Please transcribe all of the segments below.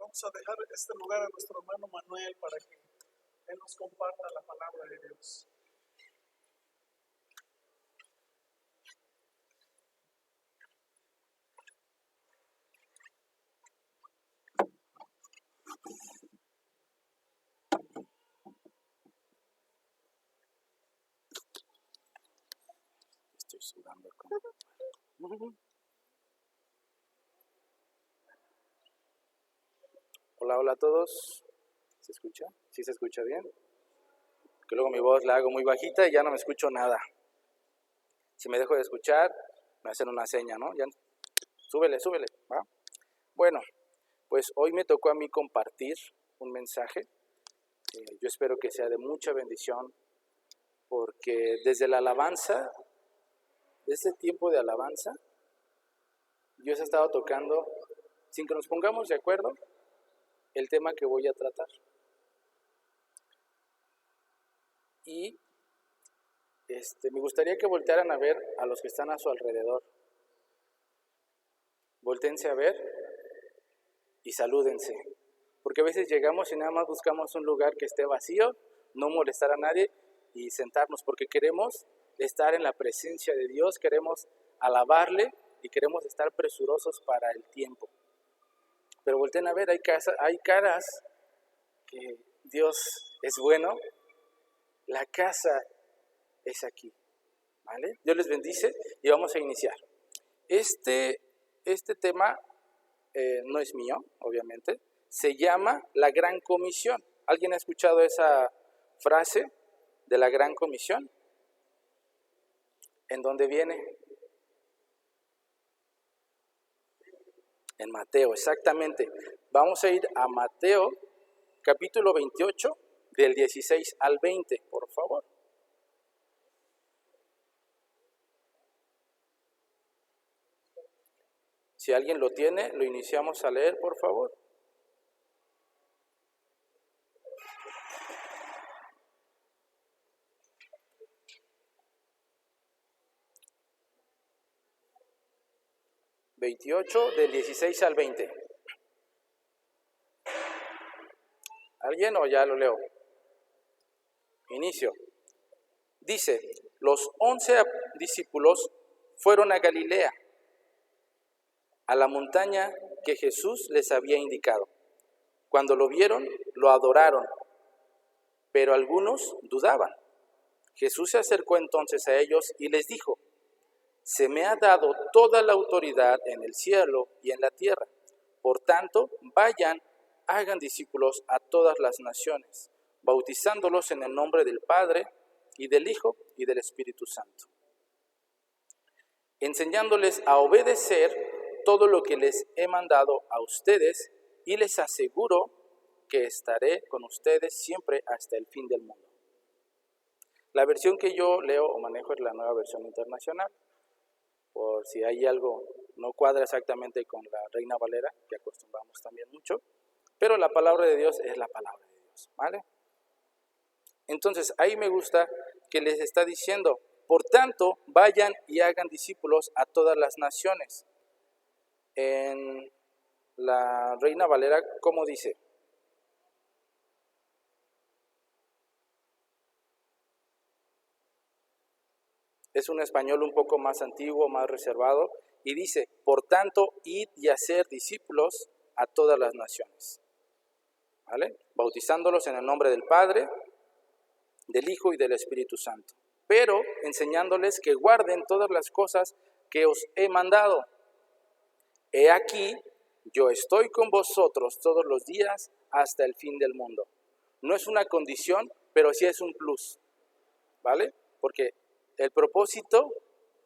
Vamos a dejar este lugar a nuestro hermano Manuel para que él nos comparta la palabra de Dios. Estoy sudando. Hola, hola a todos. ¿Se escucha? ¿Sí se escucha bien? Que luego mi voz la hago muy bajita y ya no me escucho nada. Si me dejo de escuchar, me hacen una seña, ¿no? Ya, súbele, ¿va? Bueno, pues hoy me tocó a mí compartir un mensaje. Yo espero que sea de mucha bendición, porque desde la alabanza, desde este tiempo de alabanza, Dios ha estado tocando, sin que nos pongamos de acuerdo, el tema que voy a tratar. Y me gustaría que voltearan a ver a los que están a su alrededor. Voltéense a ver y salúdense. Porque a veces llegamos y nada más buscamos un lugar que esté vacío, no molestar a nadie y sentarnos, porque queremos estar en la presencia de Dios, queremos alabarle y queremos estar presurosos para el tiempo. Pero volteen a ver, hay caras que Dios es bueno, la casa es aquí, ¿vale? Dios les bendice y vamos a iniciar. Este tema no es mío, obviamente, se llama la Gran Comisión. ¿Alguien ha escuchado esa frase de la Gran Comisión? ¿En dónde viene? En Mateo, exactamente. Vamos a ir a Mateo, capítulo 28, del 16 al 20, por favor. Si alguien lo tiene, lo iniciamos a leer, por favor. ...28 del 16 al 20. ¿Alguien o ya lo leo? Inicio. Dice, los 11 discípulos fueron a Galilea, a la montaña que Jesús les había indicado. Cuando lo vieron, lo adoraron, pero algunos dudaban. Jesús se acercó entonces a ellos y les dijo, se me ha dado toda la autoridad en el cielo y en la tierra. Por tanto, vayan, hagan discípulos a todas las naciones, bautizándolos en el nombre del Padre, y del Hijo, y del Espíritu Santo, enseñándoles a obedecer todo lo que les he mandado a ustedes, y les aseguro que estaré con ustedes siempre hasta el fin del mundo. La versión que yo leo o manejo es la Nueva Versión Internacional, por si hay algo no cuadra exactamente con la Reina Valera, que acostumbramos también mucho, pero la palabra de Dios es la palabra de Dios, ¿vale? Entonces, ahí me gusta que les está diciendo, por tanto, vayan y hagan discípulos a todas las naciones. En la Reina Valera, ¿cómo dice? Es un español un poco más antiguo, más reservado, y dice, por tanto, id y hacer discípulos a todas las naciones, ¿vale? Bautizándolos en el nombre del Padre, del Hijo y del Espíritu Santo, pero enseñándoles que guarden todas las cosas que os he mandado. He aquí, yo estoy con vosotros todos los días hasta el fin del mundo. No es una condición, pero sí es un plus, ¿vale? Porque el propósito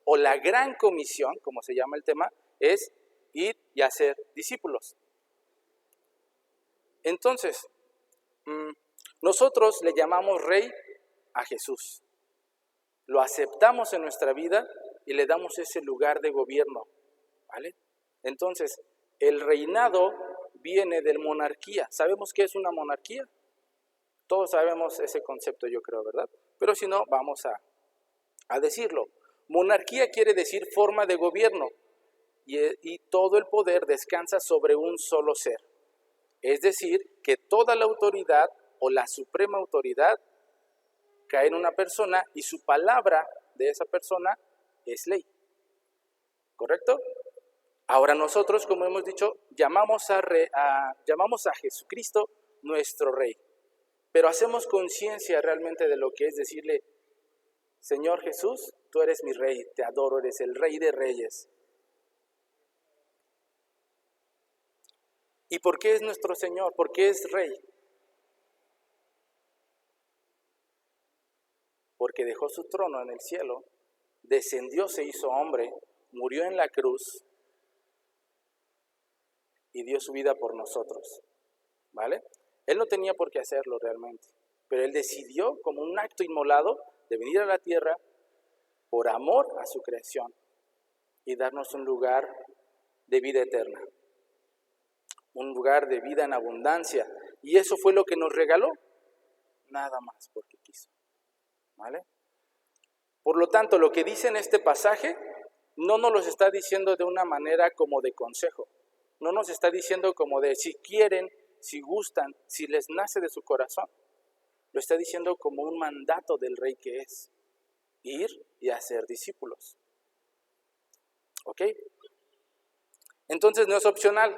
o la gran comisión, como se llama el tema, es ir y hacer discípulos. Entonces, nosotros le llamamos Rey a Jesús. Lo aceptamos en nuestra vida y le damos ese lugar de gobierno, ¿vale? Entonces, el reinado viene de monarquía. ¿Sabemos qué es una monarquía? Todos sabemos ese concepto, yo creo, ¿verdad? Pero si no, vamos a decirlo. Monarquía quiere decir forma de gobierno y todo el poder descansa sobre un solo ser, Es decir, que toda la autoridad o la suprema autoridad cae en una persona y su palabra de esa persona es ley. ¿Correcto? Ahora nosotros, como hemos dicho, llamamos a Jesucristo nuestro Rey. Pero hacemos conciencia realmente de lo que es decirle, Señor Jesús, tú eres mi Rey, te adoro, eres el Rey de Reyes. ¿Y por qué es nuestro Señor? ¿Por qué es Rey? Porque dejó su trono en el cielo, descendió, se hizo hombre, murió en la cruz y dio su vida por nosotros, ¿vale? Él no tenía por qué hacerlo realmente, pero Él decidió como un acto inmolado de venir a la tierra por amor a su creación y darnos un lugar de vida eterna, un lugar de vida en abundancia. Y eso fue lo que nos regaló, nada más porque quiso, ¿vale? Por lo tanto, lo que dice en este pasaje no nos lo está diciendo de una manera como de consejo, no nos está diciendo como de si quieren, si gustan, si les nace de su corazón. Lo está diciendo como un mandato del Rey que es ir y hacer discípulos. ¿Ok? Entonces no es opcional,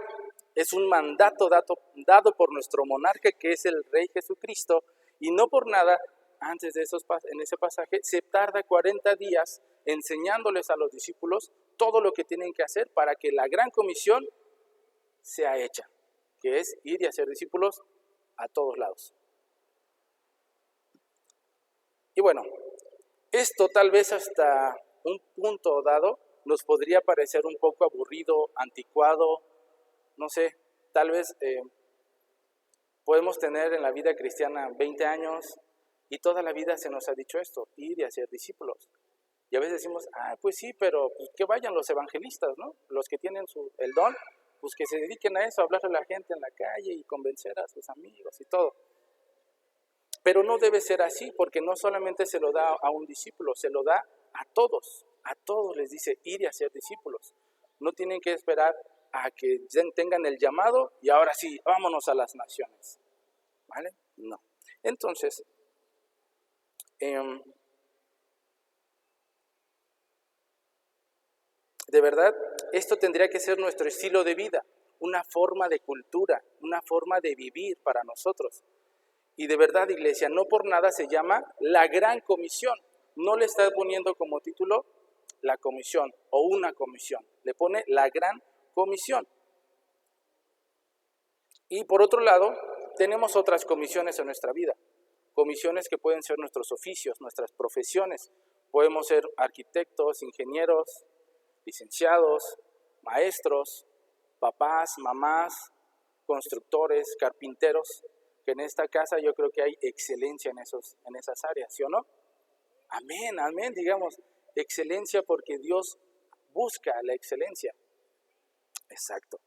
es un mandato dado por nuestro monarca que es el Rey Jesucristo, y no por nada, antes de en ese pasaje, se tarda 40 días enseñándoles a los discípulos todo lo que tienen que hacer para que la gran comisión sea hecha, que es ir y hacer discípulos a todos lados. Y bueno, esto tal vez hasta un punto dado nos podría parecer un poco aburrido, anticuado, no sé, tal vez podemos tener en la vida cristiana 20 años y toda la vida se nos ha dicho esto, ir y hacer discípulos. Y a veces decimos, pues sí, pero pues que vayan los evangelistas, ¿no? Los que tienen el don, pues que se dediquen a eso, a hablarle a la gente en la calle y convencer a sus amigos y todo. Pero no debe ser así, porque no solamente se lo da a un discípulo, se lo da a todos les dice ir y hacer discípulos. No tienen que esperar a que tengan el llamado y ahora sí, vámonos a las naciones, ¿vale? No. Entonces, de verdad, esto tendría que ser nuestro estilo de vida, una forma de cultura, una forma de vivir para nosotros. Y de verdad, iglesia, no por nada se llama la Gran Comisión. No le está poniendo como título la comisión o una comisión. Le pone la Gran Comisión. Y por otro lado, tenemos otras comisiones en nuestra vida. Comisiones que pueden ser nuestros oficios, nuestras profesiones. Podemos ser arquitectos, ingenieros, licenciados, maestros, papás, mamás, constructores, carpinteros, que en esta casa yo creo que hay excelencia en esas áreas, ¿sí o no? Amén, amén, digamos, excelencia porque Dios busca la excelencia. Exacto.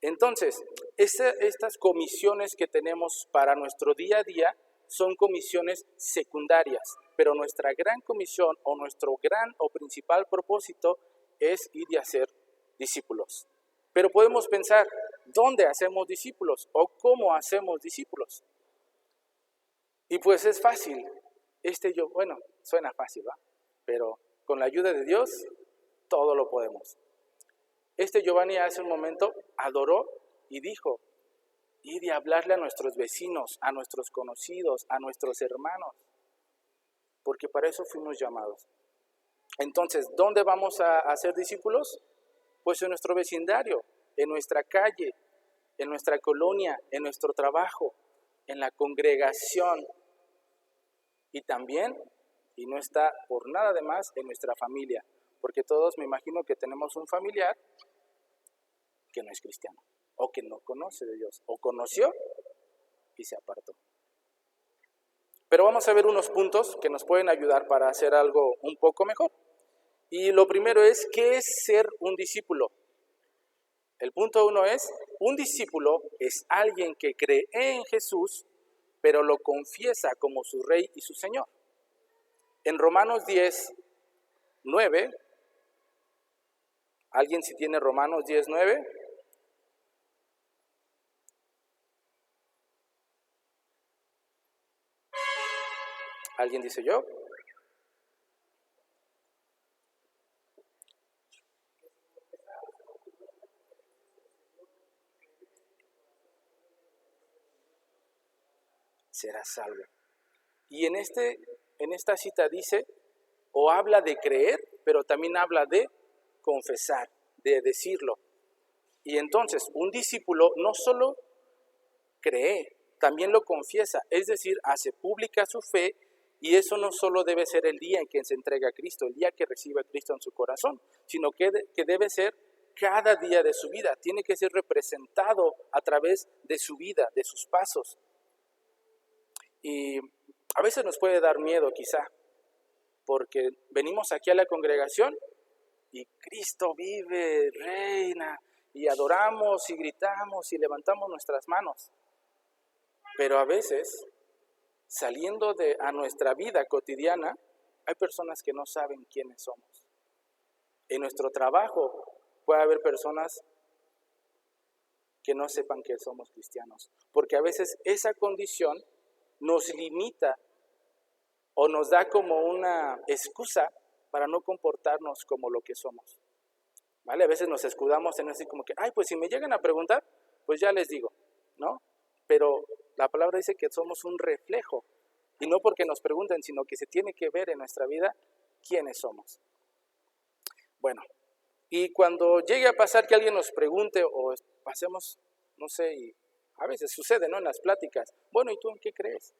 Entonces, estas comisiones que tenemos para nuestro día a día son comisiones secundarias, pero nuestra gran comisión o nuestro gran o principal propósito es ir y hacer discípulos. Pero podemos pensar, ¿dónde hacemos discípulos o cómo hacemos discípulos? Y pues es fácil. Bueno, suena fácil, ¿va? Pero con la ayuda de Dios, todo lo podemos. Giovanni hace un momento adoró y dijo, ir y hablarle a nuestros vecinos, a nuestros conocidos, a nuestros hermanos, porque para eso fuimos llamados. Entonces, ¿dónde vamos a hacer discípulos? Pues en nuestro vecindario, en nuestra calle, en nuestra colonia, en nuestro trabajo, en la congregación y también, y no está por nada de más, en nuestra familia, porque todos me imagino que tenemos un familiar que no es cristiano, o que no conoce de Dios, o conoció y se apartó. Pero vamos a ver unos puntos que nos pueden ayudar para hacer algo un poco mejor. Y lo primero es, ¿qué es ser un discípulo? El punto 1 es, un discípulo es alguien que cree en Jesús, pero lo confiesa como su Rey y su Señor. En Romanos 10:9, ¿alguien si tiene Romanos 10:9? ¿Alguien dice yo? Será salvo. Y en esta cita dice, o habla de creer, pero también habla de confesar, de decirlo. Y entonces, un discípulo no solo cree, también lo confiesa, es decir, hace pública su fe, y eso no solo debe ser el día en que se entrega a Cristo, el día que recibe a Cristo en su corazón, sino que debe ser cada día de su vida, tiene que ser representado a través de su vida, de sus pasos. Y a veces nos puede dar miedo quizá, porque venimos aquí a la congregación y Cristo vive, reina, y adoramos y gritamos y levantamos nuestras manos. Pero a veces, saliendo a nuestra vida cotidiana, hay personas que no saben quiénes somos. En nuestro trabajo puede haber personas que no sepan que somos cristianos, porque a veces esa condición nos limita o nos da como una excusa para no comportarnos como lo que somos. ¿Vale? A veces nos escudamos en así como que, pues si me llegan a preguntar, pues ya les digo, ¿no? Pero la palabra dice que somos un reflejo, y no porque nos pregunten, sino que se tiene que ver en nuestra vida quiénes somos. Bueno, y cuando llegue a pasar que alguien nos pregunte o pasemos, no sé, y a veces sucede, ¿no? En las pláticas, bueno, ¿y tú en qué crees?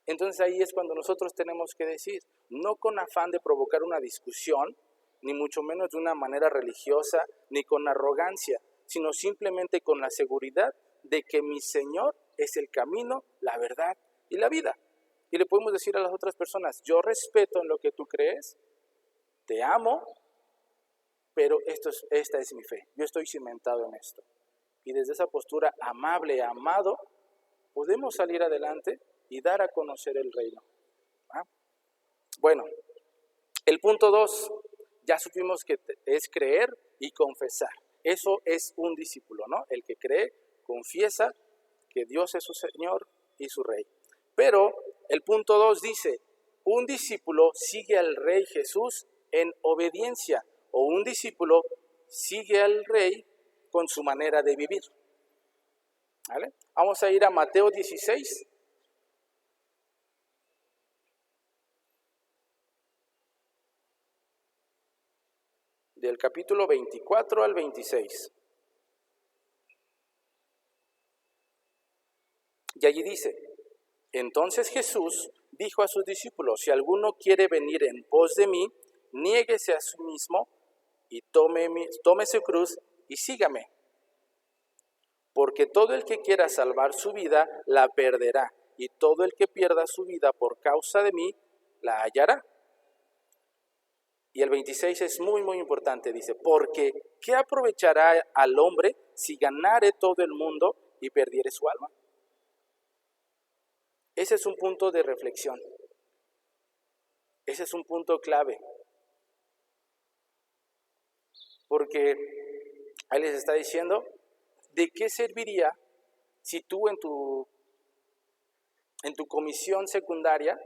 Entonces ahí es cuando nosotros tenemos que decir, no con afán de provocar una discusión, ni mucho menos de una manera religiosa, ni con arrogancia, sino simplemente con la seguridad de que mi Señor es el camino, la verdad y la vida. Y le podemos decir a las otras personas, yo respeto en lo que tú crees, te amo, pero esta es mi fe, yo estoy cimentado en esto. Y desde esa postura amable, amado, podemos salir adelante y dar a conocer el reino. ¿Ah? Bueno, el punto 2, ya supimos que es creer y confesar. Eso es un discípulo, ¿no? El que cree, confiesa que Dios es su Señor y su Rey. Pero el punto 2 dice, un discípulo sigue al Rey Jesús en obediencia, o un discípulo sigue al Rey con su manera de vivir. ¿Vale? Vamos a ir a Mateo 16. Del capítulo 24 al 26. Y allí dice, entonces Jesús dijo a sus discípulos, si alguno quiere venir en pos de mí, niéguese a sí mismo y tome su cruz y sígame. Porque todo el que quiera salvar su vida, la perderá, y todo el que pierda su vida por causa de mí, la hallará. Y el 26 es muy, muy importante, dice, porque ¿qué aprovechará al hombre si ganare todo el mundo y perdiere su alma? Ese es un punto de reflexión. Ese es un punto clave. Porque ahí les está diciendo, ¿de qué serviría si tú en tu comisión secundaria,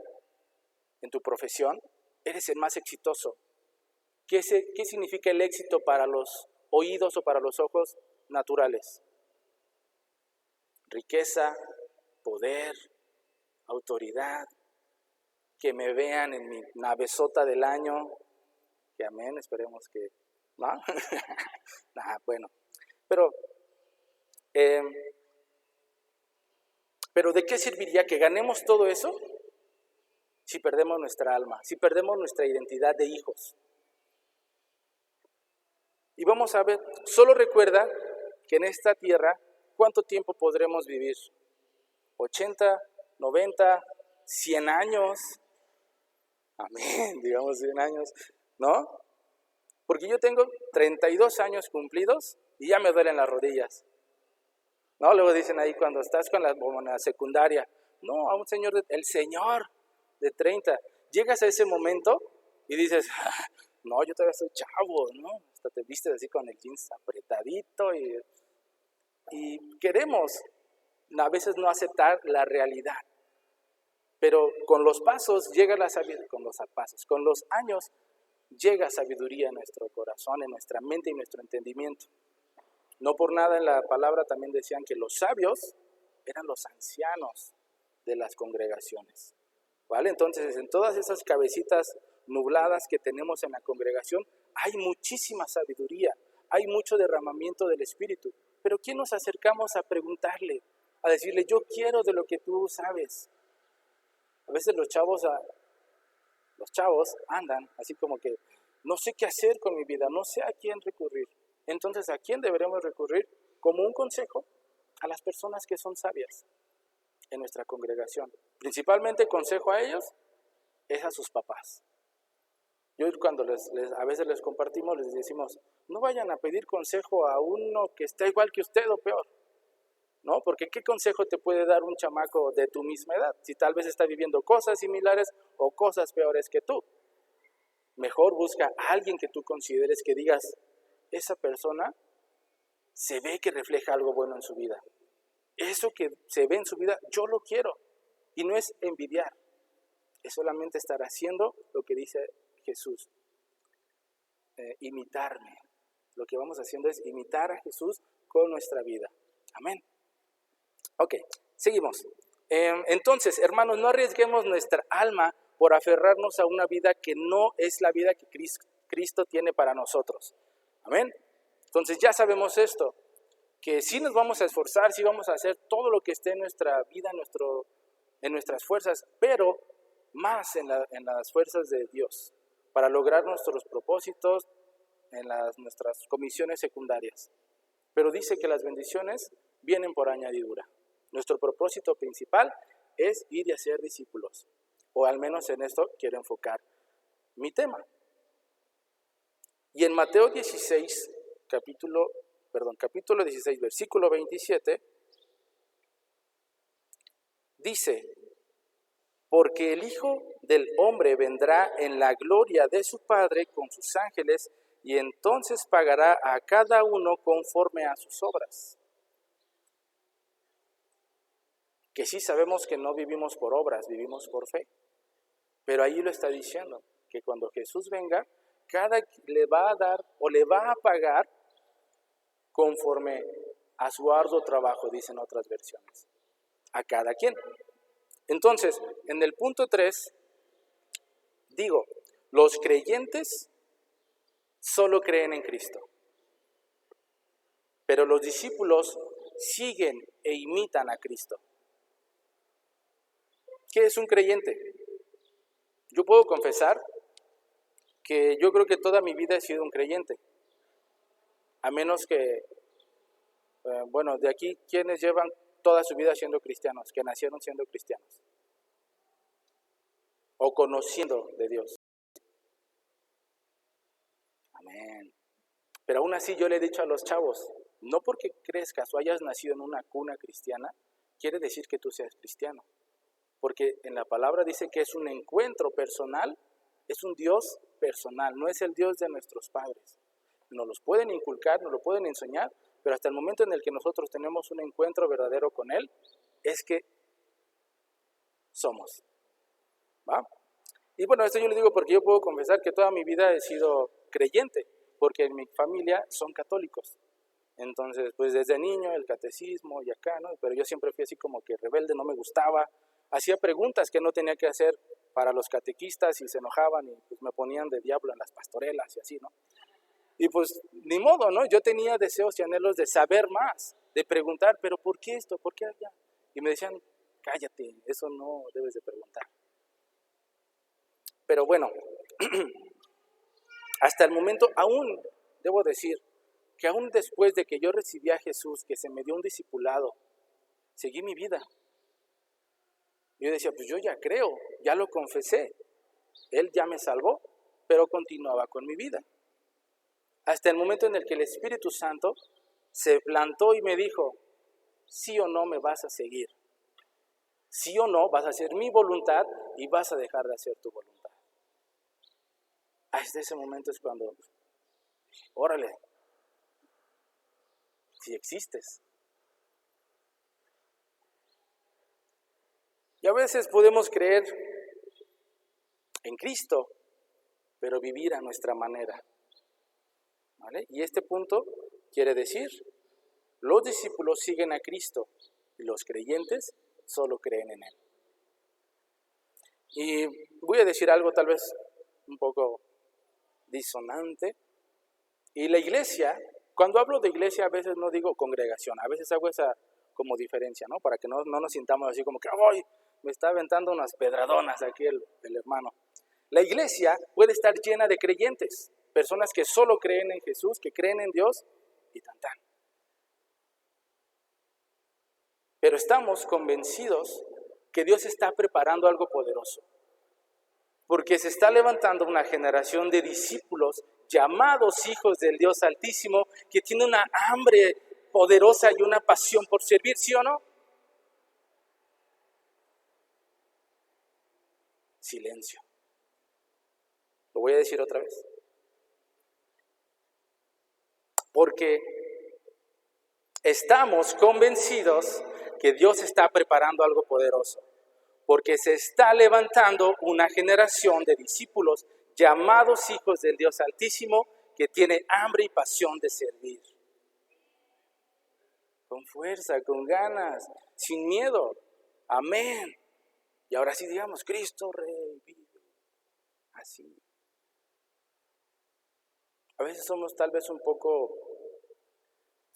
en tu profesión, eres el más exitoso? ¿Qué significa el éxito para los oídos o para los ojos naturales? Riqueza, poder, autoridad, que me vean en mi navezota del año, que amén, esperemos que, ¿no? Bueno, pero ¿de qué serviría que ganemos todo eso si perdemos nuestra alma, si perdemos nuestra identidad de hijos? Y vamos a ver, solo recuerda que en esta tierra, ¿cuánto tiempo podremos vivir? 80, 90, 100 años. Amén, digamos 100 años, ¿no? Porque yo tengo 32 años cumplidos y ya me duelen las rodillas. ¿No? Luego dicen ahí cuando estás con la secundaria, no, a un señor, el señor de 30. Llegas a ese momento y dices, no, yo todavía soy chavo, ¿no? Hasta te vistes así con el jeans apretadito y queremos a veces no aceptar la realidad. Pero con los pasos llega la sabiduría, con los años llega sabiduría en nuestro corazón, en nuestra mente y nuestro entendimiento. No por nada en la palabra también decían que los sabios eran los ancianos de las congregaciones. ¿Vale? Entonces, en todas esas cabecitas nubladas que tenemos en la congregación, hay muchísima sabiduría, hay mucho derramamiento del Espíritu. Pero ¿quién nos acercamos a preguntarle, a decirle, yo quiero de lo que tú sabes? A veces los chavos andan así como que, no sé qué hacer con mi vida, no sé a quién recurrir. Entonces, ¿a quién deberemos recurrir? Como un consejo, a las personas que son sabias en nuestra congregación. Principalmente consejo a ellos es a sus papás. Yo cuando a veces les compartimos, les decimos, no vayan a pedir consejo a uno que está igual que usted o peor. ¿No? Porque ¿qué consejo te puede dar un chamaco de tu misma edad? Si tal vez está viviendo cosas similares o cosas peores que tú. Mejor busca a alguien que tú consideres que digas, esa persona se ve que refleja algo bueno en su vida. Eso que se ve en su vida, yo lo quiero. Y no es envidiar, es solamente estar haciendo lo que dice Jesús. Imitarme. Lo que vamos haciendo es imitar a Jesús con nuestra vida. Amén. Ok, seguimos. Entonces, hermanos, no arriesguemos nuestra alma por aferrarnos a una vida que no es la vida que Cristo tiene para nosotros. Amén. Entonces ya sabemos esto, que sí nos vamos a esforzar, sí vamos a hacer todo lo que esté en nuestra vida, en nuestras fuerzas, pero más en las fuerzas de Dios, para lograr nuestros propósitos en nuestras comisiones secundarias. Pero dice que las bendiciones vienen por añadidura. Nuestro propósito principal es ir y hacer discípulos, o al menos en esto quiero enfocar mi tema. Y en Mateo 16, capítulo 16, versículo 27, dice, porque el Hijo del Hombre vendrá en la gloria de su Padre con sus ángeles, y entonces pagará a cada uno conforme a sus obras. Que sí sabemos que no vivimos por obras, vivimos por fe. Pero ahí lo está diciendo, que cuando Jesús venga, le va a dar o le va a pagar conforme a su arduo trabajo, dicen otras versiones, a cada quien. Entonces, en el punto 3, digo, los creyentes solo creen en Cristo, pero los discípulos siguen e imitan a Cristo. ¿Qué es un creyente? Yo puedo confesar que yo creo que toda mi vida he sido un creyente, a menos que, de aquí, quienes llevan toda su vida siendo cristianos, que nacieron siendo cristianos, o conociendo de Dios. Amén. Pero aún así yo le he dicho a los chavos, no porque crezcas o hayas nacido en una cuna cristiana, quiere decir que tú seas cristiano. Porque en la palabra dice que es un encuentro personal, es un Dios personal, no es el Dios de nuestros padres. Nos los pueden inculcar, nos lo pueden enseñar, pero hasta el momento en el que nosotros tenemos un encuentro verdadero con Él, es que somos. ¿Va? Y bueno, esto yo lo digo porque yo puedo confesar que toda mi vida he sido creyente, porque en mi familia son católicos. Entonces, pues desde niño el catecismo y acá, ¿no? Pero yo siempre fui así como que rebelde, no me gustaba. Hacía preguntas que no tenía que hacer para los catequistas y se enojaban y pues me ponían de diablo en las pastorelas y así, ¿no? Y pues ni modo, ¿no? Yo tenía deseos y anhelos de saber más, de preguntar, pero ¿por qué esto? ¿Por qué allá? Y me decían, cállate, eso no debes de preguntar. Pero bueno, hasta el momento aún debo decir que aún después de que yo recibí a Jesús, que se me dio un discipulado, seguí mi vida. Yo decía, pues yo ya creo, ya lo confesé, Él ya me salvó, pero continuaba con mi vida. Hasta el momento en el que el Espíritu Santo se plantó y me dijo, sí o no me vas a seguir, sí o no vas a hacer mi voluntad y vas a dejar de hacer tu voluntad. Hasta ese momento es cuando, órale, si existes. Y a veces podemos creer en Cristo, pero vivir a nuestra manera. ¿Vale? Y este punto quiere decir, los discípulos siguen a Cristo y los creyentes solo creen en Él. Y voy a decir algo tal vez un poco disonante. Y la iglesia, cuando hablo de iglesia a veces no digo congregación, a veces hago esa como diferencia, ¿no? Para que no nos sintamos así como que, ¡ay! Me está aventando unas pedradonas aquí el hermano. La iglesia puede estar llena de creyentes, personas que solo creen en Jesús, que creen en Dios y tan. Pero estamos convencidos que Dios está preparando algo poderoso, porque se está levantando una generación de discípulos llamados hijos del Dios Altísimo, que tiene una hambre poderosa y una pasión por servir, ¿sí o no? Silencio. Lo voy a decir otra vez. Porque estamos convencidos que Dios está preparando algo poderoso. Porque se está levantando una generación de discípulos llamados hijos del Dios Altísimo que tiene hambre y pasión de servir. Con fuerza, con ganas, sin miedo. Amén. Y ahora sí digamos, Cristo Rey vive. Así. A veces somos tal vez un poco,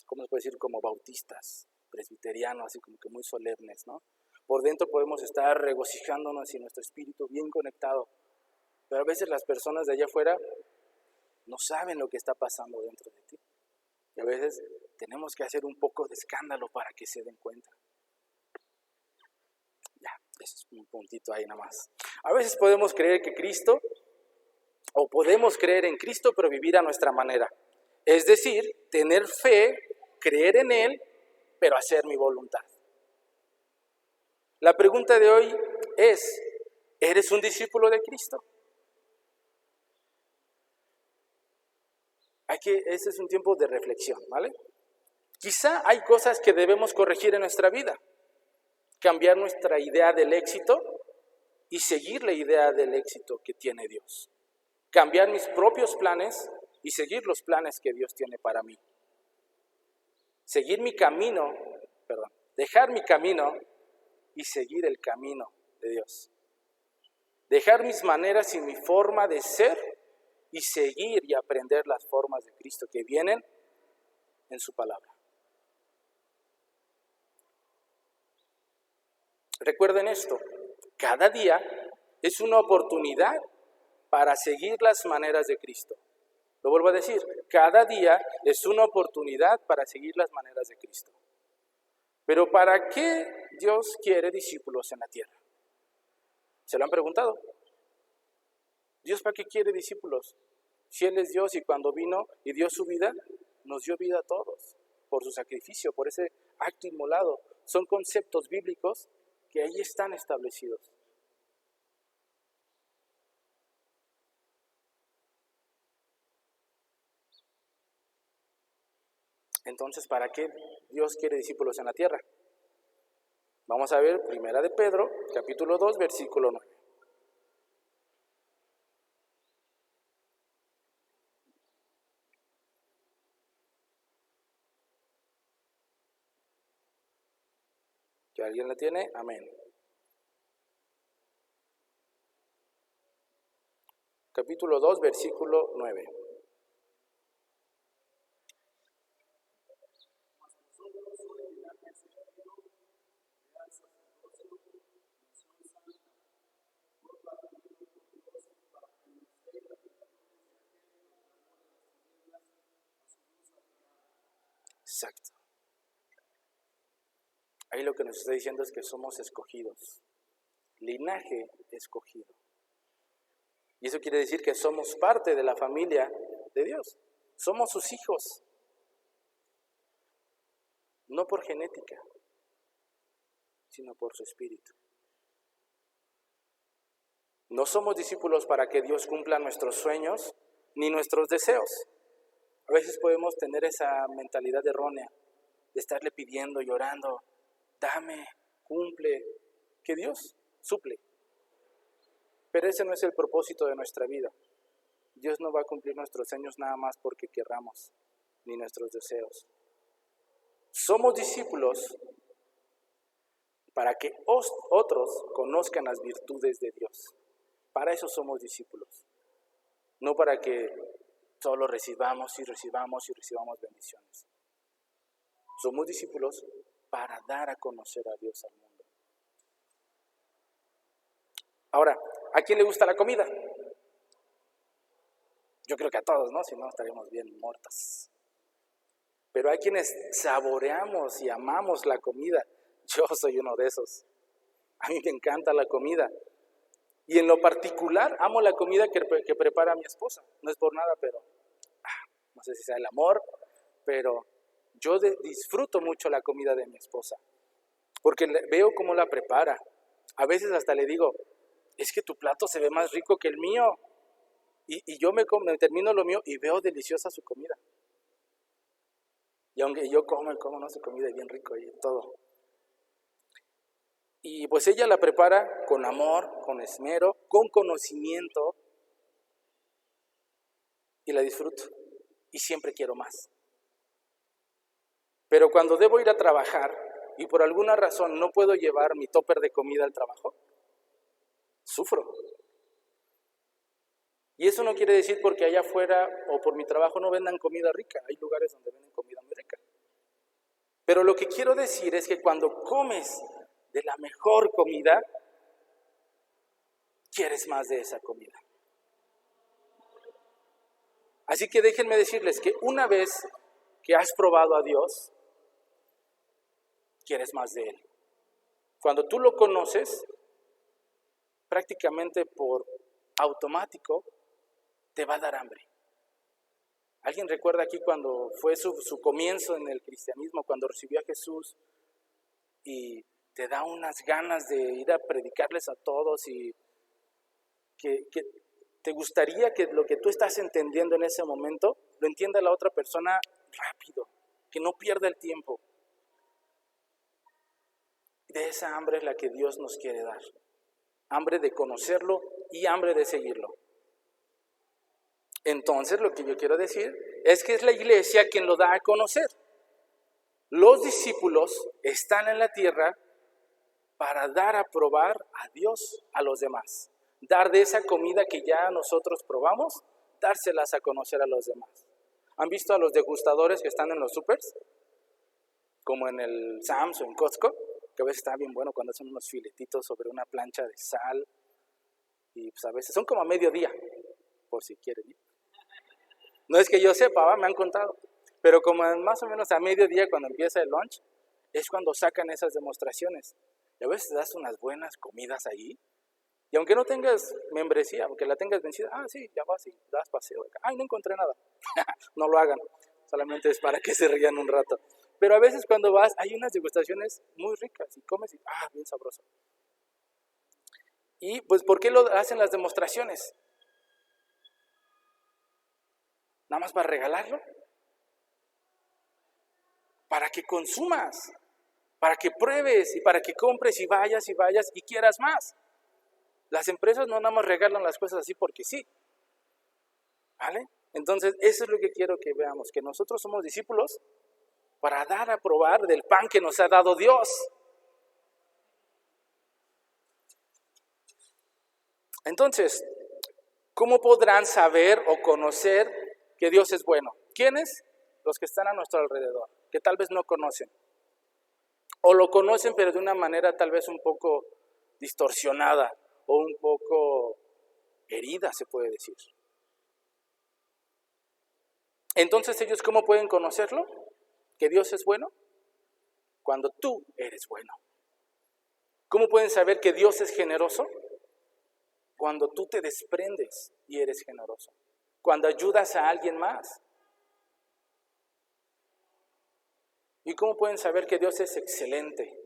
¿cómo se puede decir? Como bautistas, presbiterianos, así como que muy solemnes, ¿no? Por dentro podemos estar regocijándonos y nuestro espíritu bien conectado. Pero a veces las personas de allá afuera no saben lo que está pasando dentro de ti. Y a veces tenemos que hacer un poco de escándalo para que se den cuenta. Ya, eso es un puntito ahí nada más. A veces podemos creer que Cristo, o podemos creer en Cristo, pero vivir a nuestra manera. Es decir, tener fe, creer en Él, pero hacer mi voluntad. La pregunta de hoy es, ¿eres un discípulo de Cristo? Ese es un tiempo de reflexión, ¿vale? Quizá hay cosas que debemos corregir en nuestra vida, cambiar nuestra idea del éxito y seguir la idea del éxito que tiene Dios. Cambiar mis propios planes y seguir los planes que Dios tiene para mí. Seguir mi camino, dejar mi camino y seguir el camino de Dios. Dejar mis maneras y mi forma de ser y seguir y aprender las formas de Cristo que vienen en su palabra. Recuerden esto, cada día es una oportunidad para seguir las maneras de Cristo. Lo vuelvo a decir, cada día es una oportunidad para seguir las maneras de Cristo. Pero ¿para qué Dios quiere discípulos en la tierra? ¿Se lo han preguntado? ¿Dios para qué quiere discípulos? Si Él es Dios y cuando vino y dio su vida, nos dio vida a todos por su sacrificio, por ese acto inmolado. Son conceptos bíblicos que ahí están establecidos. Entonces, ¿para qué Dios quiere discípulos en la tierra? Vamos a ver 1 de Pedro, capítulo 2, versículo 9. ¿Que alguien la tiene? Amén. Capítulo 2, versículo 9. Exacto. Ahí lo que nos está diciendo es que somos escogidos, linaje escogido. Y eso quiere decir que somos parte de la familia de Dios. Somos sus hijos. No por genética, sino por su espíritu. No somos discípulos para que Dios cumpla nuestros sueños ni nuestros deseos. A veces podemos tener esa mentalidad errónea de estarle pidiendo, llorando, dame, cumple. que Dios suple. Pero ese no es el propósito de nuestra vida. Dios no va a cumplir nuestros sueños nada más porque querramos, ni nuestros deseos. Somos discípulos para que otros conozcan las virtudes de Dios. Para eso somos discípulos. No para que solo recibamos bendiciones. Somos discípulos para dar a conocer a Dios al mundo. Ahora, ¿a quién le gusta la comida? Yo creo que a todos, ¿no? Si no, estaríamos bien muertos. Pero hay quienes saboreamos y amamos la comida. Yo soy uno de esos. A mí me encanta la comida. Y en lo particular, amo la comida que prepara mi esposa. No es por nada, pero no sé si sea el amor, pero yo disfruto mucho la comida de mi esposa. Porque veo cómo la prepara. A veces hasta le digo, es que tu plato se ve más rico que el mío. Y yo me termino lo mío y veo deliciosa su comida. Y aunque yo como no, su comida es bien rico y todo. Y pues ella la prepara con amor, con esmero, con conocimiento. Y la disfruto. Y siempre quiero más. Pero cuando debo ir a trabajar y por alguna razón no puedo llevar mi tupper de comida al trabajo, sufro. Y eso no quiere decir porque allá afuera o por mi trabajo no vendan comida rica. Hay lugares donde venden comida muy rica. Pero lo que quiero decir es que cuando comes de la mejor comida, quieres más de esa comida. Así que déjenme decirles que una vez que has probado a Dios, quieres más de Él. Cuando tú lo conoces, prácticamente por automático, te va a dar hambre. ¿Alguien recuerda aquí cuando fue su comienzo en el cristianismo, cuando recibió a Jesús y te da unas ganas de ir a predicarles a todos y que te gustaría que lo que tú estás entendiendo en ese momento lo entienda la otra persona rápido, que no pierda el tiempo? De esa hambre es la que Dios nos quiere dar. Hambre de conocerlo y hambre de seguirlo. Entonces, lo que yo quiero decir es que es la iglesia quien lo da a conocer. Los discípulos están en la tierra para dar a probar a Dios a los demás. Dar de esa comida que ya nosotros probamos, dárselas a conocer a los demás. ¿Han visto a los degustadores que están en los supers? Como en el Sam's o en Costco, que a veces está bien bueno cuando hacen unos filetitos sobre una plancha de sal. Y pues a veces son como a mediodía, por si quieren ir. No es que yo sepa, me han contado. Pero como más o menos a mediodía cuando empieza el lunch, es cuando sacan esas demostraciones. Y a veces das unas buenas comidas ahí. Y aunque no tengas membresía, aunque la tengas vencida, sí, ya vas y das paseo. Ay, no encontré nada. No lo hagan, solamente es para que se rían un rato. Pero a veces cuando vas, hay unas degustaciones muy ricas y comes y, bien sabroso. Y pues, ¿por qué lo hacen las demostraciones? ¿Nada más para regalarlo? Para que consumas, para que pruebes y para que compres y vayas y quieras más. Las empresas no nada más regalan las cosas así porque sí. ¿Vale? Entonces, eso es lo que quiero que veamos, que nosotros somos discípulos para dar a probar del pan que nos ha dado Dios. Entonces, ¿cómo podrán saber o conocer que Dios es bueno? ¿Quiénes? Los que están a nuestro alrededor, que tal vez no conocen. O lo conocen, pero de una manera tal vez un poco distorsionada o un poco herida, se puede decir. Entonces, ¿ellos cómo pueden conocerlo? ¿Que Dios es bueno? Cuando tú eres bueno. ¿Cómo pueden saber que Dios es generoso? Cuando tú te desprendes y eres generoso. Cuando ayudas a alguien más. ¿Y cómo pueden saber que Dios es excelente?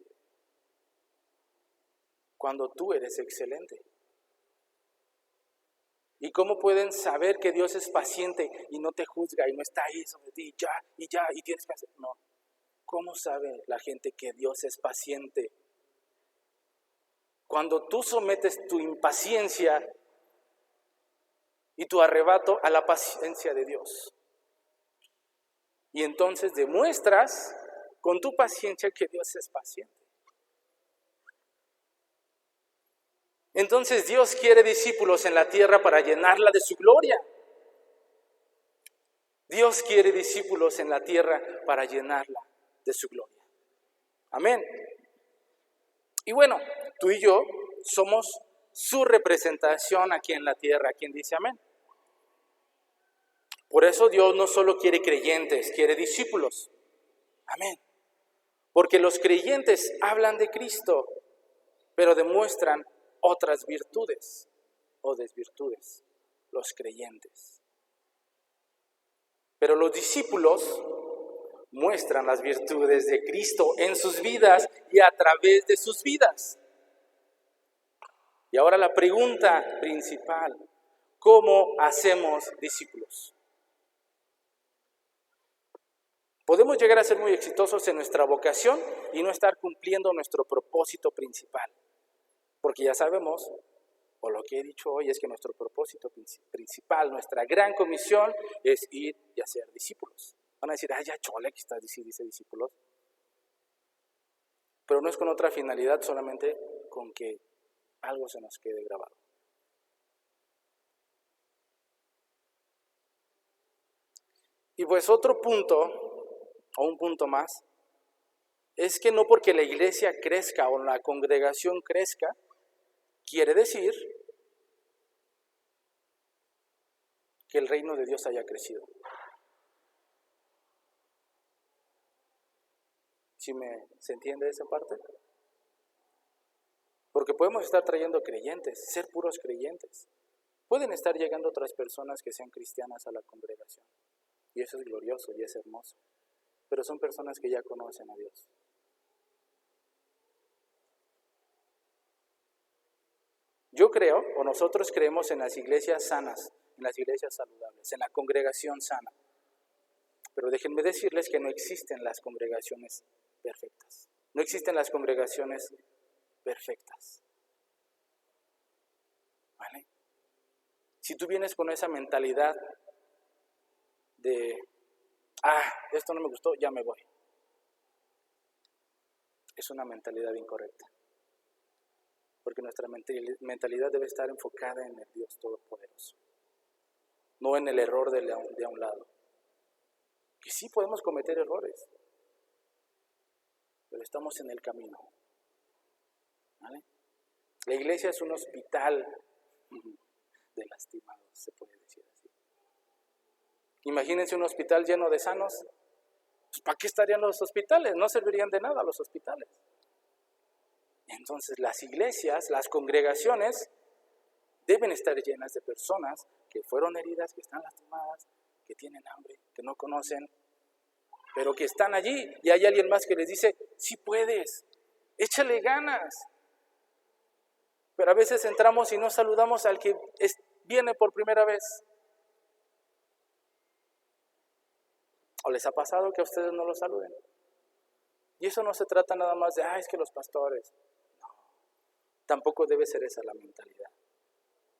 Cuando tú eres excelente. ¿Y cómo pueden saber que Dios es paciente y no te juzga y no está ahí sobre ti y tienes que hacer? No. ¿Cómo sabe la gente que Dios es paciente? Cuando tú sometes tu impaciencia y tu arrebato a la paciencia de Dios. Y entonces demuestras con tu paciencia que Dios es paciente. Entonces Dios quiere discípulos en la tierra para llenarla de su gloria. Dios quiere discípulos en la tierra para llenarla de su gloria. Amén. Y bueno, tú y yo somos su representación aquí en la tierra. ¿Quién dice amén? Por eso Dios no solo quiere creyentes, quiere discípulos. Amén. Porque los creyentes hablan de Cristo, pero demuestran otras virtudes o desvirtudes, los creyentes. Pero los discípulos muestran las virtudes de Cristo en sus vidas y a través de sus vidas. Y ahora la pregunta principal, ¿cómo hacemos discípulos? Podemos llegar a ser muy exitosos en nuestra vocación y no estar cumpliendo nuestro propósito principal. Porque ya sabemos, o lo que he dicho hoy es que nuestro propósito principal, nuestra gran comisión es ir y hacer discípulos. Van a decir, ya chole, que está dice discípulos. Pero no es con otra finalidad, solamente con que algo se nos quede grabado. Y pues otro punto, o un punto más, es que no porque la iglesia crezca o la congregación crezca, quiere decir que el reino de Dios haya crecido. ¿Sí se entiende esa parte? Porque podemos estar trayendo creyentes, ser puros creyentes. Pueden estar llegando otras personas que sean cristianas a la congregación. Y eso es glorioso y es hermoso. Pero son personas que ya conocen a Dios. Yo creo, o nosotros creemos en las iglesias sanas, en las iglesias saludables, en la congregación sana. Pero déjenme decirles que no existen las congregaciones perfectas. No existen las congregaciones perfectas. ¿Vale? Si tú vienes con esa mentalidad de, esto no me gustó, ya me voy. Es una mentalidad incorrecta. Porque nuestra mentalidad debe estar enfocada en el Dios Todopoderoso. No en el error de a un lado. Que sí podemos cometer errores, pero estamos en el camino. ¿Vale? La iglesia es un hospital de lastimados, se puede decir así. Imagínense un hospital lleno de sanos. Pues, ¿para qué estarían los hospitales? No servirían de nada los hospitales. Entonces las iglesias, las congregaciones deben estar llenas de personas que fueron heridas, que están lastimadas, que tienen hambre, que no conocen, pero que están allí y hay alguien más que les dice, sí puedes, échale ganas. Pero a veces entramos y no saludamos al que viene por primera vez. ¿O les ha pasado que a ustedes no lo saluden? Y eso no se trata nada más de, es que los pastores. No, tampoco debe ser esa la mentalidad.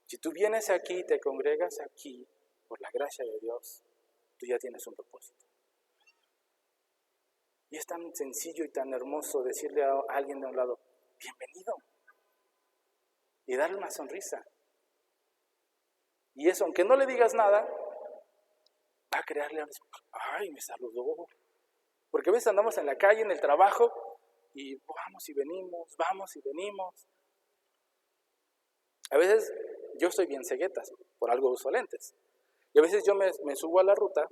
Si tú vienes aquí y te congregas aquí, por la gracia de Dios, tú ya tienes un propósito. Y es tan sencillo y tan hermoso decirle a alguien de un lado, bienvenido. Y darle una sonrisa. Y eso, aunque no le digas nada, va a crearle, me saludó. Porque a veces andamos en la calle, en el trabajo, y vamos y venimos. A veces yo estoy bien ceguetas, por algo uso lentes. Y a veces yo me subo a la ruta,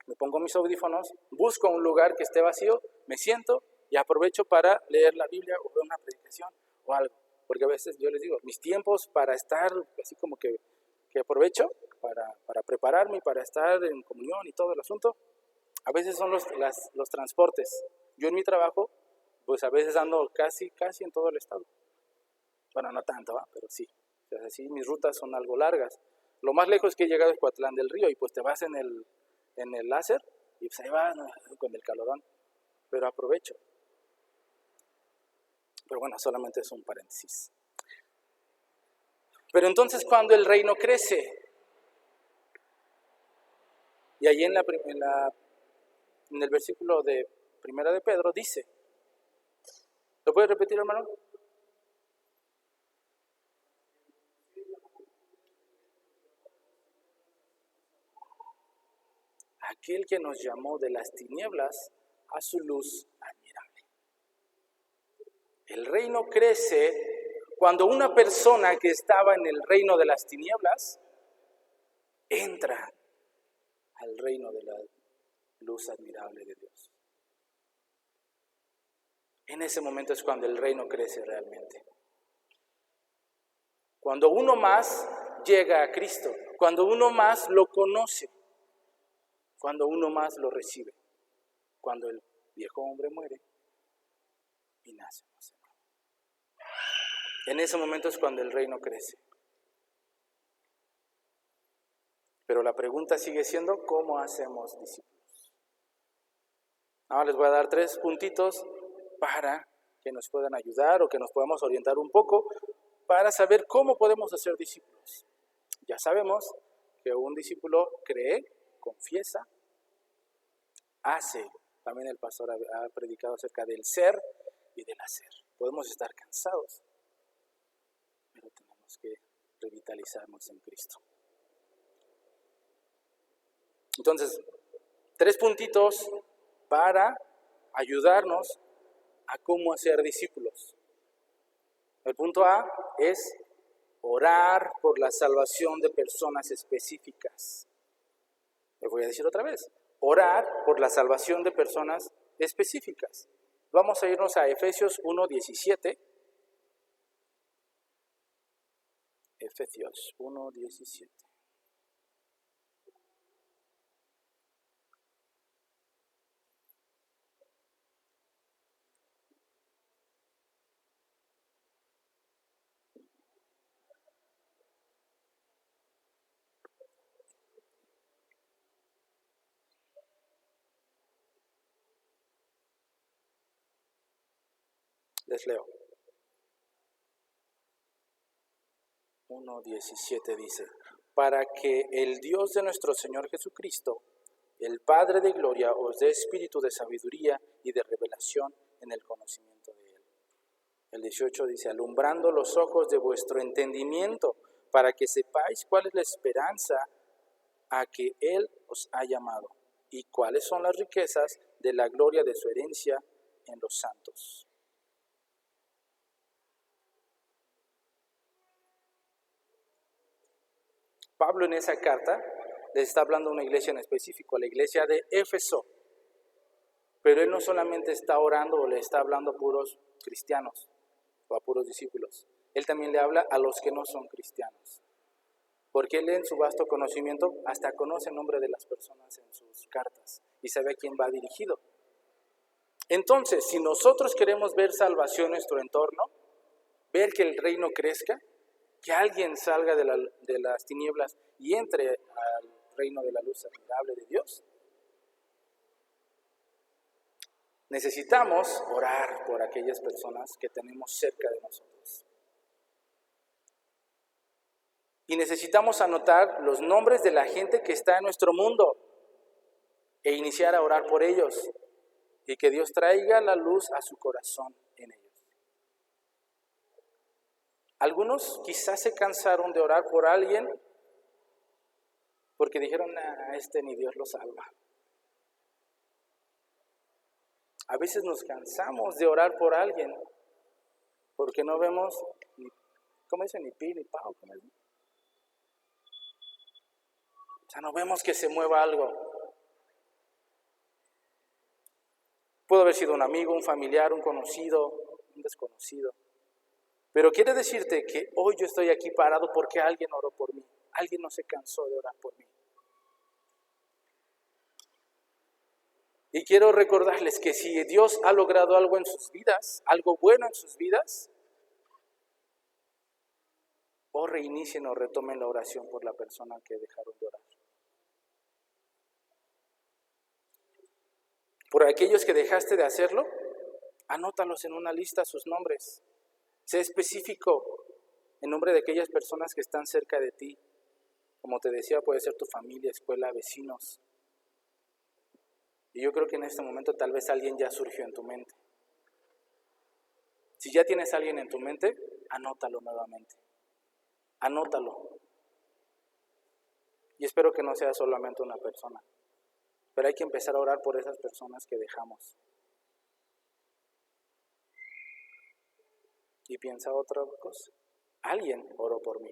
me pongo mis audífonos, busco un lugar que esté vacío, me siento y aprovecho para leer la Biblia o ver una predicación o algo. Porque a veces yo les digo, mis tiempos para estar así como que aprovecho para prepararme y para estar en comunión y todo el asunto, a veces son los transportes. Yo en mi trabajo, pues a veces ando casi en todo el estado. Bueno, no tanto, pero sí. O sea, sí, mis rutas son algo largas. Lo más lejos que he llegado es Coatlán del Río y pues te vas en el láser y pues ahí vas con el calorón. Pero aprovecho. Pero bueno, solamente es un paréntesis. Pero entonces cuando el reino crece, y ahí en el versículo de Primera de Pedro dice, ¿lo puedes repetir, hermano? Aquel que nos llamó de las tinieblas a su luz admirable. El reino crece cuando una persona que estaba en el reino de las tinieblas entra al reino de la luz admirable de Dios. En ese momento es cuando el reino crece realmente. Cuando uno más llega a Cristo, cuando uno más lo conoce, cuando uno más lo recibe, cuando el viejo hombre muere y nace más. En ese momento es cuando el reino crece. Pero la pregunta sigue siendo, ¿cómo hacemos discípulos? Ahora les voy a dar 3 puntitos para que nos puedan ayudar o que nos podamos orientar un poco para saber cómo podemos hacer discípulos. Ya sabemos que un discípulo cree, confiesa, hace. También el pastor ha predicado acerca del ser y del hacer. Podemos estar cansados, pero tenemos que revitalizarnos en Cristo. Entonces, 3 puntitos para ayudarnos a cómo hacer discípulos. El punto A es orar por la salvación de personas específicas. Les voy a decir otra vez, orar por la salvación de personas específicas. Vamos a irnos a Efesios 1:17. Efesios 1:17. Les leo. 1:17 dice, para que el Dios de nuestro Señor Jesucristo, el Padre de gloria, os dé espíritu de sabiduría y de revelación en el conocimiento de Él. El 18 dice, alumbrando los ojos de vuestro entendimiento, para que sepáis cuál es la esperanza a que Él os ha llamado, y cuáles son las riquezas de la gloria de su herencia en los santos. Pablo en esa carta les está hablando a una iglesia en específico, a la iglesia de Éfeso. Pero él no solamente está orando o le está hablando a puros cristianos o a puros discípulos. Él también le habla a los que no son cristianos. Porque él en su vasto conocimiento hasta conoce el nombre de las personas en sus cartas y sabe a quién va dirigido. Entonces, si nosotros queremos ver salvación en nuestro entorno, ver que el reino crezca, que alguien salga de las tinieblas y entre al reino de la luz admirable de Dios, necesitamos orar por aquellas personas que tenemos cerca de nosotros. Y necesitamos anotar los nombres de la gente que está en nuestro mundo e iniciar a orar por ellos y que Dios traiga la luz a su corazón en ellos. Algunos quizás se cansaron de orar por alguien porque dijeron, a este ni Dios lo salva. A veces nos cansamos de orar por alguien porque no vemos, ¿cómo dice? Ni pi ni pau. ¿Cómo es? O sea, no vemos que se mueva algo. Puede haber sido un amigo, un familiar, un conocido, un desconocido. Pero quiere decirte que hoy yo estoy aquí parado porque alguien oró por mí. Alguien no se cansó de orar por mí. Y quiero recordarles que si Dios ha logrado algo en sus vidas, algo bueno en sus vidas, o reinicien o retomen la oración por la persona que dejaron de orar. Por aquellos que dejaste de hacerlo, Anótalos en una lista, sus nombres. Sé específico en nombre de aquellas personas que están cerca de ti. Como te decía, puede ser tu familia, escuela, vecinos. Y yo creo que en este momento tal vez alguien ya surgió en tu mente. Si ya tienes a alguien en tu mente, anótalo nuevamente. Anótalo. Y espero que no sea solamente una persona. Pero hay que empezar a orar por esas personas que dejamos. Y piensa otra cosa. Alguien oró por mí.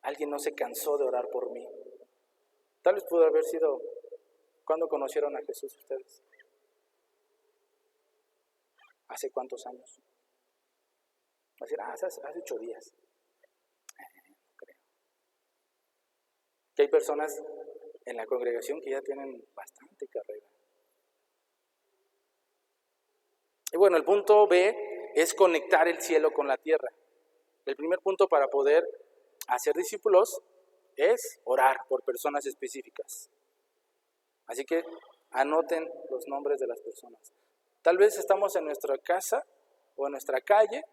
Alguien no se cansó de orar por mí. Tal vez pudo haber sido cuando conocieron a Jesús ustedes. ¿Hace cuántos años? Va a decir, hace 8 días. No creo. Que hay personas en la congregación que ya tienen bastante carrera. Y bueno, el punto B es conectar el cielo con la tierra. El primer punto para poder hacer discípulos es orar por personas específicas. Así que anoten los nombres de las personas. Tal vez estamos en nuestra casa o en nuestra calle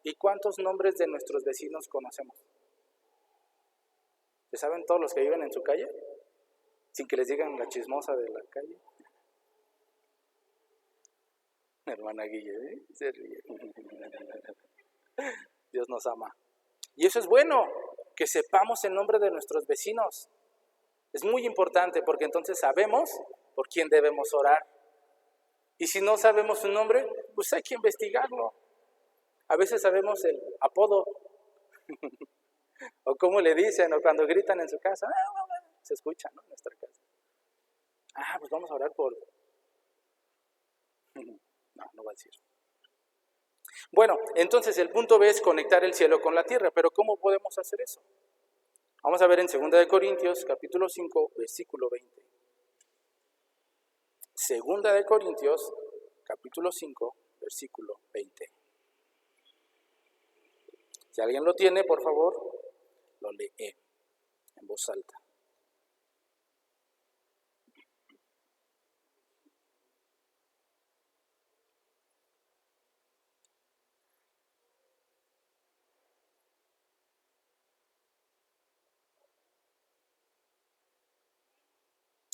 y ¿cuántos nombres de nuestros vecinos conocemos? ¿Se saben todos los que viven en su calle? Sin que les digan la chismosa de la calle. Hermana Guille, se ríe. Dios nos ama. Y eso es bueno, que sepamos el nombre de nuestros vecinos. Es muy importante porque entonces sabemos por quién debemos orar. Y si no sabemos su nombre, pues hay que investigarlo. A veces sabemos el apodo, o cómo le dicen, o cuando gritan en su casa, se escucha, ¿no? En nuestra casa. Pues vamos a orar por... No va a decir. Bueno, entonces el punto B es conectar el cielo con la tierra, pero ¿cómo podemos hacer eso? Vamos a ver en 2 Corintios, capítulo 5, versículo 20. 2 Corintios, capítulo 5, versículo 20. Si alguien lo tiene, por favor, lo lee en voz alta.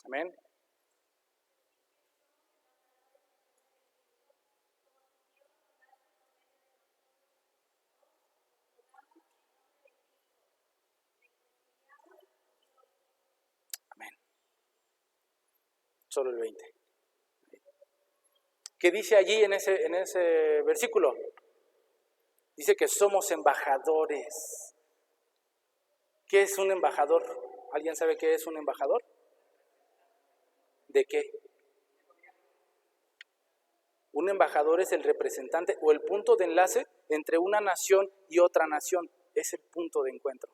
Amén. Amén. Solo el 20. ¿Qué dice allí en ese versículo? Dice que somos embajadores. ¿Qué es un embajador? ¿Alguien sabe qué es un embajador? ¿De qué? Un embajador es el representante o el punto de enlace entre una nación y otra nación. Es el punto de encuentro.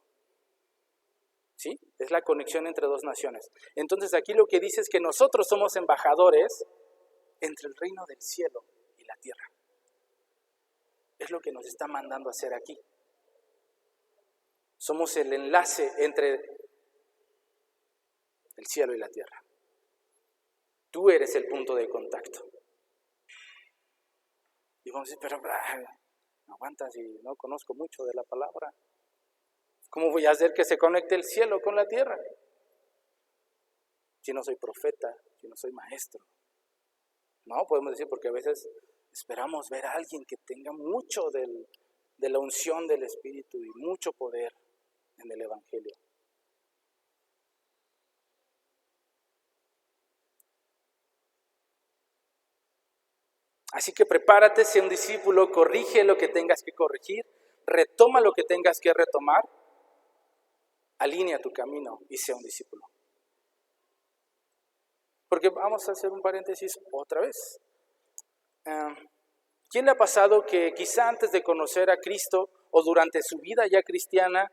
¿Sí? Es la conexión entre dos naciones. Entonces aquí lo que dice es que nosotros somos embajadores entre el reino del cielo y la tierra. Es lo que nos está mandando a hacer aquí. Somos el enlace entre el cielo y la tierra. Tú eres el punto de contacto. Y vamos a decir, pero aguanta si no conozco mucho de la palabra. ¿Cómo voy a hacer que se conecte el cielo con la tierra? Si no soy profeta, si no soy maestro. No, podemos decir porque a veces esperamos ver a alguien que tenga mucho de la unción del Espíritu y mucho poder en el Evangelio. Así que prepárate, sé un discípulo, corrige lo que tengas que corregir, retoma lo que tengas que retomar, alinea tu camino y sea un discípulo. Porque vamos a hacer un paréntesis otra vez. ¿Quién le ha pasado que quizá antes de conocer a Cristo o durante su vida ya cristiana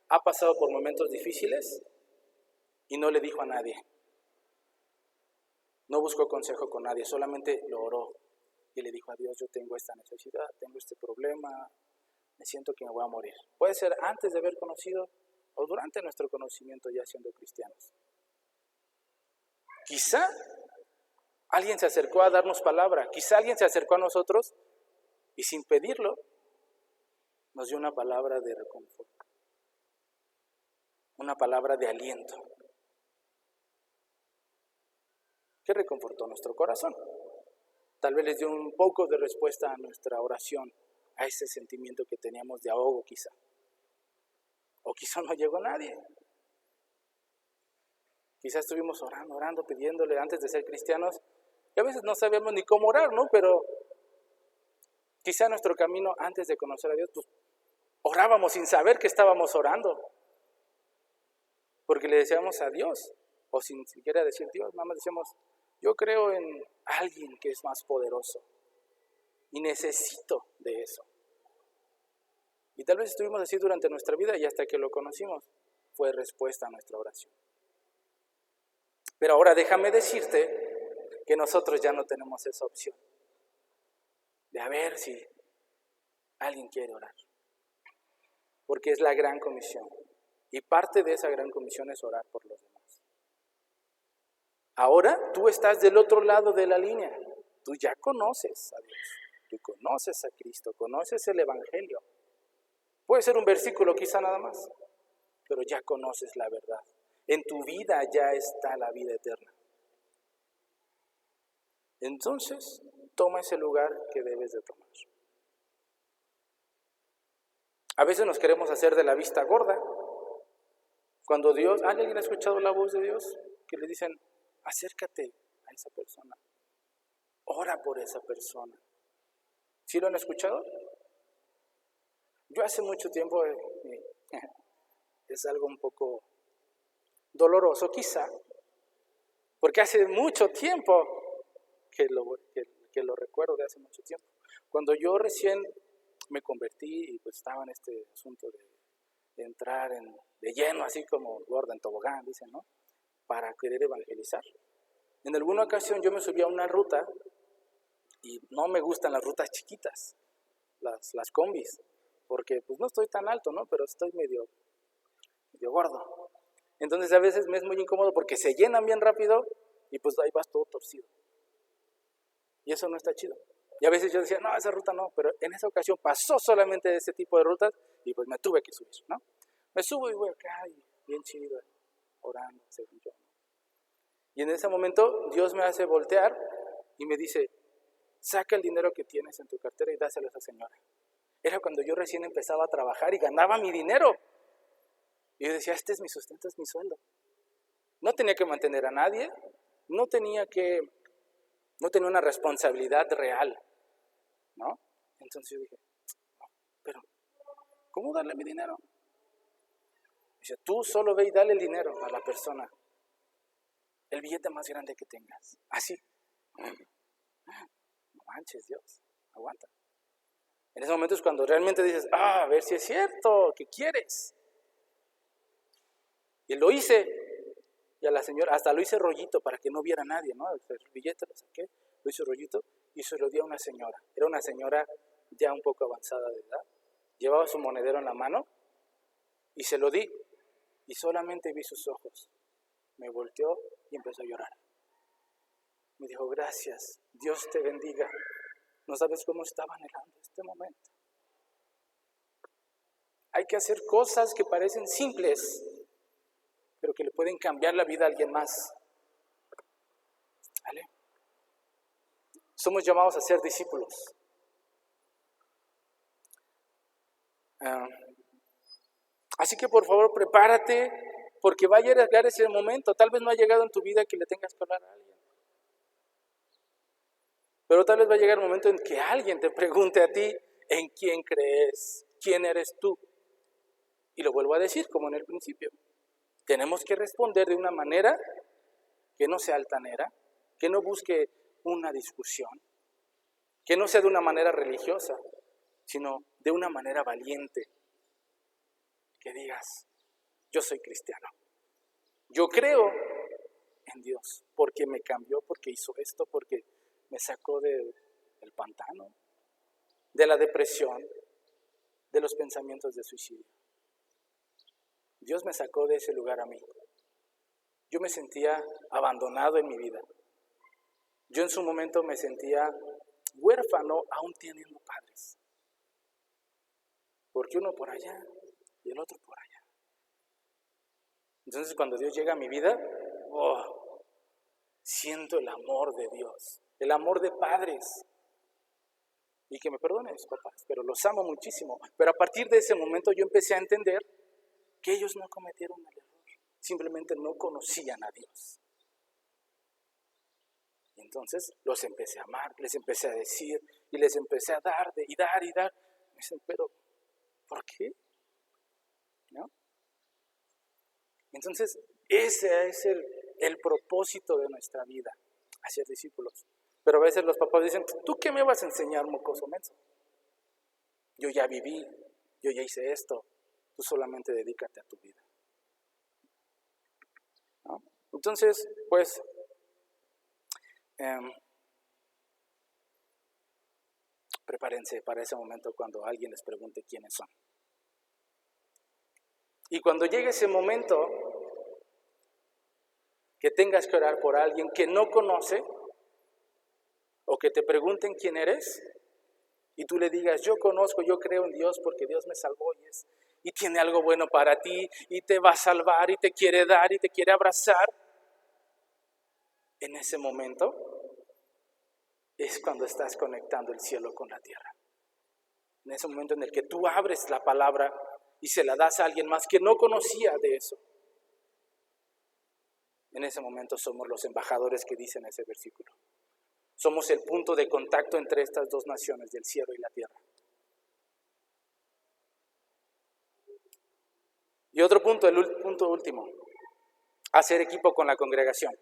ha pasado por momentos difíciles y no le dijo a nadie? No buscó consejo con nadie, solamente lo oró y le dijo a Dios, yo tengo esta necesidad, tengo este problema, me siento que me voy a morir. Puede ser antes de haber conocido o durante nuestro conocimiento ya siendo cristianos. Quizá Alguien se acercó a darnos palabra. Quizá alguien se acercó a nosotros y sin pedirlo nos dio una palabra de reconforto, una palabra de aliento, que reconfortó nuestro corazón. Tal vez les dio un poco de respuesta a nuestra oración, a ese sentimiento que teníamos de ahogo quizá. O quizá no llegó nadie. Quizá estuvimos orando, pidiéndole antes de ser cristianos, y a veces no sabíamos ni cómo orar, ¿no? Pero quizá nuestro camino antes de conocer a Dios, pues orábamos sin saber que estábamos orando. Porque le decíamos a Dios, o sin siquiera decir Dios, nada más decíamos, yo creo en alguien que es más poderoso y necesito de eso. Y tal vez estuvimos así durante nuestra vida y hasta que lo conocimos fue respuesta a nuestra oración. Pero ahora déjame decirte que nosotros ya no tenemos esa opción de a ver si alguien quiere orar. Porque es la gran comisión. Y parte de esa gran comisión es orar por los demás. Ahora tú estás del otro lado de la línea. Tú ya conoces a Dios. Tú conoces a Cristo. Conoces el Evangelio. Puede ser un versículo quizá nada más. Pero ya conoces la verdad. En tu vida ya está la vida eterna. Entonces, toma ese lugar que debes de tomar. A veces nos queremos hacer de la vista gorda. Cuando Dios, ¿alguien ha escuchado la voz de Dios? Que le dicen, acércate a esa persona. Ora por esa persona. ¿Sí lo han escuchado? Yo hace mucho tiempo, es algo un poco doloroso quizá, porque hace mucho tiempo que lo recuerdo de hace mucho tiempo. Cuando yo recién me convertí y pues estaba en este asunto de entrar de lleno, así como gorda en tobogán, dicen, ¿no? Para querer evangelizar. En alguna ocasión yo me subí a una ruta y no me gustan las rutas chiquitas, las combis, porque pues no estoy tan alto, ¿no? Pero estoy medio gordo. Entonces a veces me es muy incómodo porque se llenan bien rápido y pues ahí vas todo torcido. Y eso no está chido. Y a veces yo decía, no, esa ruta no, pero en esa ocasión pasó solamente ese tipo de rutas y pues me tuve que subir, ¿no? Me subo y voy acá, y bien chido, orando, según yo. Y en ese momento Dios me hace voltear y me dice, saca el dinero que tienes en tu cartera y dáselo a esa señora. Era cuando yo recién empezaba a trabajar y ganaba mi dinero. Y yo decía, este es mi sustento, es mi sueldo. No tenía que mantener a nadie, no tenía una responsabilidad real, ¿no? Entonces yo dije, pero, ¿cómo darle mi dinero? Dice, tú solo ve y dale el dinero a la persona, el billete más grande que tengas, así. No manches, Dios, aguanta. En ese momento es cuando realmente dices, a ver si es cierto, ¿qué quieres? Y lo hice, y a la señora, hasta lo hice rollito para que no viera nadie, ¿no? El billete lo saqué, lo hice rollito y se lo di a una señora. Era una señora ya un poco avanzada de edad, llevaba su monedero en la mano y se lo di. Y solamente vi sus ojos. Me volteó y empezó a llorar. Me dijo, gracias, Dios te bendiga. No sabes cómo estaba anhelando este momento. Hay que hacer cosas que parecen simples, pero que le pueden cambiar la vida a alguien más. ¿Vale? Somos llamados a ser discípulos. Así que por favor prepárate, porque va a llegar ese momento. Tal vez no ha llegado en tu vida que le tengas que hablar a alguien. Pero tal vez va a llegar el momento en que alguien te pregunte a ti, ¿en quién crees? ¿Quién eres tú? Y lo vuelvo a decir, como en el principio. Tenemos que responder de una manera que no sea altanera, que no busque una discusión, que no sea de una manera religiosa, sino de una manera valiente. Que digas, yo soy cristiano. Yo creo en Dios, porque me cambió, porque hizo esto, porque me sacó del pantano, de la depresión, de los pensamientos de suicidio. Dios me sacó de ese lugar a mí. Yo me sentía abandonado en mi vida. Yo en su momento me sentía huérfano aún teniendo padres. Porque uno por allá y el otro por allá. Entonces cuando Dios llega a mi vida, siento el amor de Dios, el amor de padres. Y que me perdonen mis papás, pero los amo muchísimo. Pero a partir de ese momento yo empecé a entender que ellos no cometieron el error, simplemente no conocían a Dios. Y entonces los empecé a amar, les empecé a decir y les empecé a dar y dar y dar. Me dicen, pero ¿por qué? ¿No? Entonces ese es el propósito de nuestra vida, hacer discípulos. Pero a veces los papás dicen, ¿tú qué me vas a enseñar, mocoso menso? Yo ya viví, yo ya hice esto, tú solamente dedícate a tu vida. ¿No? Entonces, pues, prepárense para ese momento cuando alguien les pregunte quiénes son. Y cuando llegue ese momento, que tengas que orar por alguien que no conoce, o que te pregunten quién eres, y tú le digas, yo conozco, yo creo en Dios porque Dios me salvó y tiene algo bueno para ti, y te va a salvar, y te quiere dar, y te quiere abrazar. En ese momento es cuando estás conectando el cielo con la tierra. En ese momento en el que tú abres la palabra y se la das a alguien más que no conocía de eso. En ese momento somos los embajadores que dicen ese versículo. Somos el punto de contacto entre estas dos naciones, del cielo y la tierra. Y otro punto, el punto último, hacer equipo con la congregación.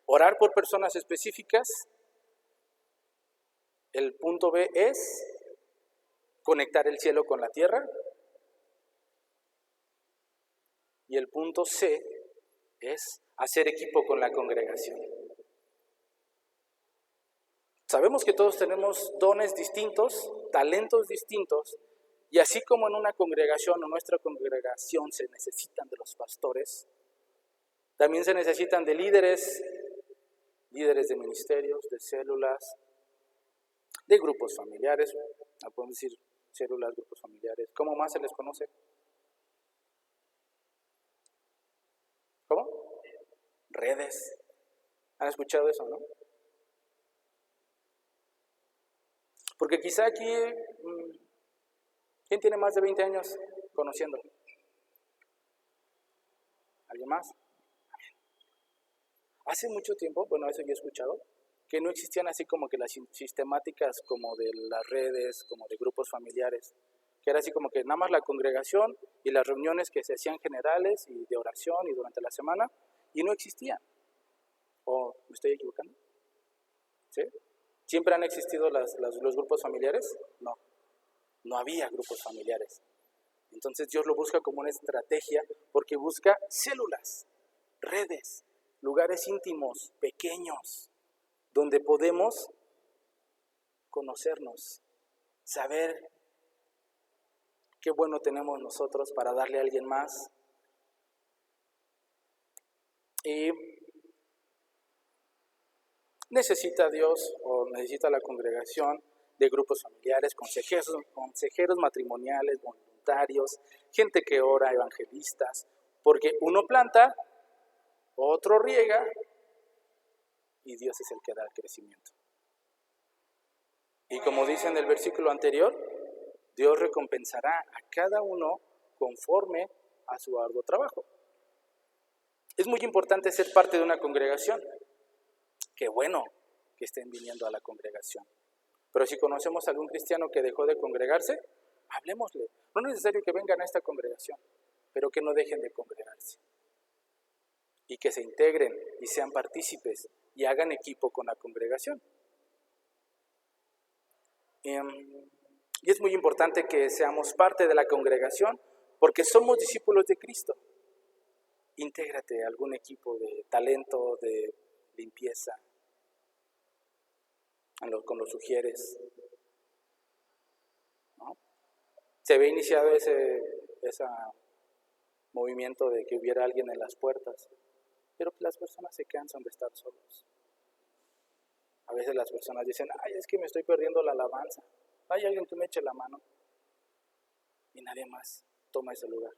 Orar por personas específicas. El punto B es conectar el cielo con la tierra. Y el punto C es hacer equipo con la congregación. Sabemos que todos tenemos dones distintos, talentos distintos, y así como en una congregación o nuestra congregación se necesitan de los pastores, también se necesitan de líderes de ministerios, de células, de grupos familiares, podemos decir células, grupos familiares. ¿Cómo más se les conoce? ¿Cómo? Redes. ¿Han escuchado eso, no? Porque quizá aquí, ¿quién tiene más de 20 años conociendo? ¿Alguien más? Hace mucho tiempo, bueno, eso yo he escuchado, que no existían así como que las sistemáticas como de las redes, como de grupos familiares, que era así como que nada más la congregación y las reuniones que se hacían generales y de oración y durante la semana, y no existían. ¿O me estoy equivocando? ¿Sí? ¿Siempre han existido los grupos familiares? No había grupos familiares. Entonces Dios lo busca como una estrategia porque busca células, redes, lugares íntimos, pequeños, donde podemos conocernos, saber qué bueno tenemos nosotros para darle a alguien más. Y necesita Dios o necesita la congregación de grupos familiares, consejeros matrimoniales, voluntarios, gente que ora, evangelistas, porque uno planta, otro riega y Dios es el que da el crecimiento. Y como dice en el versículo anterior, Dios recompensará a cada uno conforme a su arduo trabajo. Es muy importante ser parte de una congregación. Qué bueno que estén viniendo a la congregación. Pero si conocemos a algún cristiano que dejó de congregarse, hablemosle. No es necesario que vengan a esta congregación, pero que no dejen de congregarse. Y que se integren y sean partícipes y hagan equipo con la congregación. Y es muy importante que seamos parte de la congregación porque somos discípulos de Cristo. Intégrate a algún equipo de talento, de limpieza, con los sugieres, ¿no? Se había iniciado ese movimiento de que hubiera alguien en las puertas, pero las personas se cansan de estar solos. A veces las personas dicen, ay, es que me estoy perdiendo la alabanza. Hay alguien que me eche la mano. Y nadie más toma ese lugar.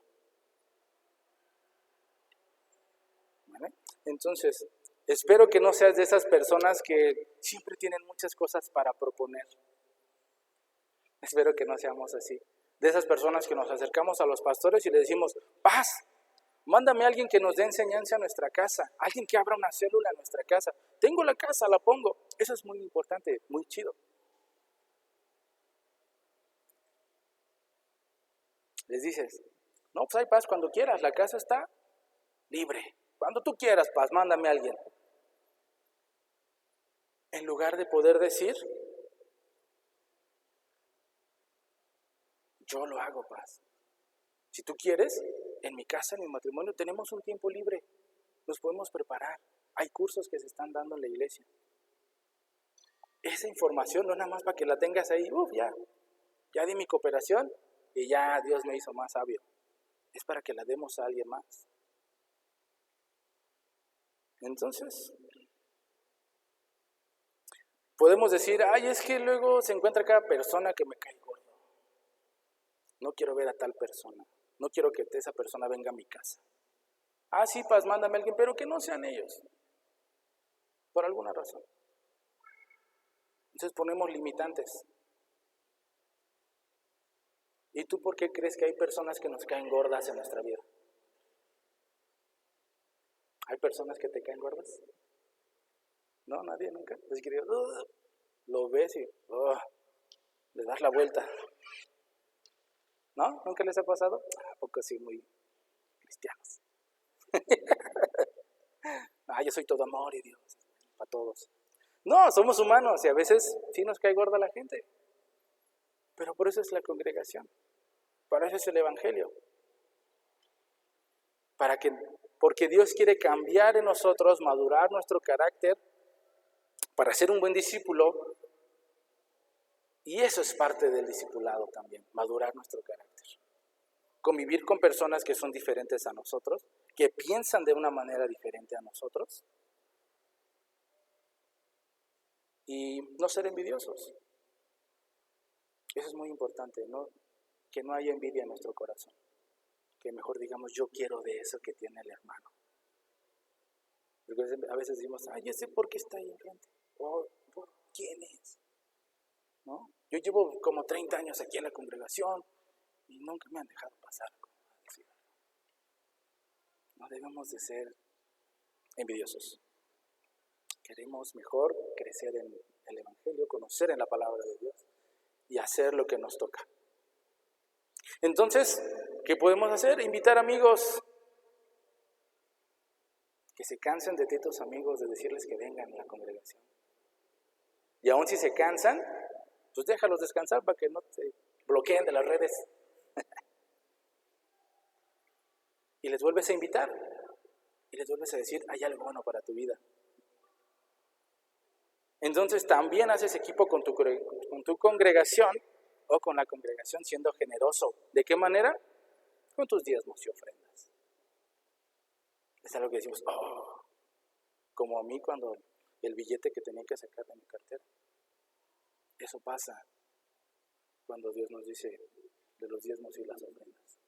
¿Vale? Entonces, espero que no seas de esas personas que siempre tienen muchas cosas para proponer. Espero que no seamos así. De esas personas que nos acercamos a los pastores y le decimos, paz, mándame a alguien que nos dé enseñanza a nuestra casa, alguien que abra una célula en nuestra casa. Tengo la casa, la pongo. Eso es muy importante, muy chido. Les dices, no, pues hay paz cuando quieras, la casa está libre. Cuando tú quieras, paz, mándame a alguien. En lugar de poder decir, yo lo hago, paz. Si tú quieres, en mi casa, en mi matrimonio, tenemos un tiempo libre. Nos podemos preparar. Hay cursos que se están dando en la iglesia. Esa información no es nada más para que la tengas ahí, ya di mi cooperación y ya Dios me hizo más sabio. Es para que la demos a alguien más. Entonces, podemos decir, ay, es que luego se encuentra cada persona que me cae gordo. No quiero ver a tal persona. No quiero que esa persona venga a mi casa. Ah, sí, paz, mándame a alguien, pero que no sean ellos. Por alguna razón. Entonces ponemos limitantes. ¿Y tú por qué crees que hay personas que nos caen gordas en nuestra vida? ¿Hay personas que te caen gordas? No, nadie, nunca. Es que lo ves y le das la vuelta. ¿No? ¿Nunca les ha pasado? ¿A poco sí, muy cristianos? Yo soy todo amor y Dios, para todos. No, somos humanos y a veces sí nos cae gorda la gente. Pero por eso es la congregación. Para eso es el evangelio. Porque Dios quiere cambiar en nosotros, madurar nuestro carácter para ser un buen discípulo. Y eso es parte del discipulado también, madurar nuestro carácter. Convivir con personas que son diferentes a nosotros, que piensan de una manera diferente a nosotros. Y no ser envidiosos. Eso es muy importante, ¿no? Que no haya envidia en nuestro corazón. Que mejor digamos, yo quiero de eso que tiene el hermano. Porque a veces decimos, ay, ese por qué está ahí enfrente. ¿Por quién es? ¿No? Yo llevo como 30 años aquí en la congregación y nunca me han dejado pasar. No debemos de ser envidiosos. Queremos mejor crecer en el evangelio, conocer en la palabra de Dios y hacer lo que nos toca. Entonces, ¿qué podemos hacer? Invitar amigos que se cansen de ti, tus amigos, de decirles que vengan a la congregación. Y aún si se cansan, pues déjalos descansar para que no te bloqueen de las redes. Y les vuelves a invitar. Y les vuelves a decir, hay algo bueno para tu vida. Entonces también haces equipo con tu congregación o con la congregación siendo generoso. ¿De qué manera? Con tus diezmos y ofrendas. Es algo que decimos, como a mí cuando el billete que tenía que sacar de mi cartera. Eso pasa cuando Dios nos dice de los diezmos y las ofrendas.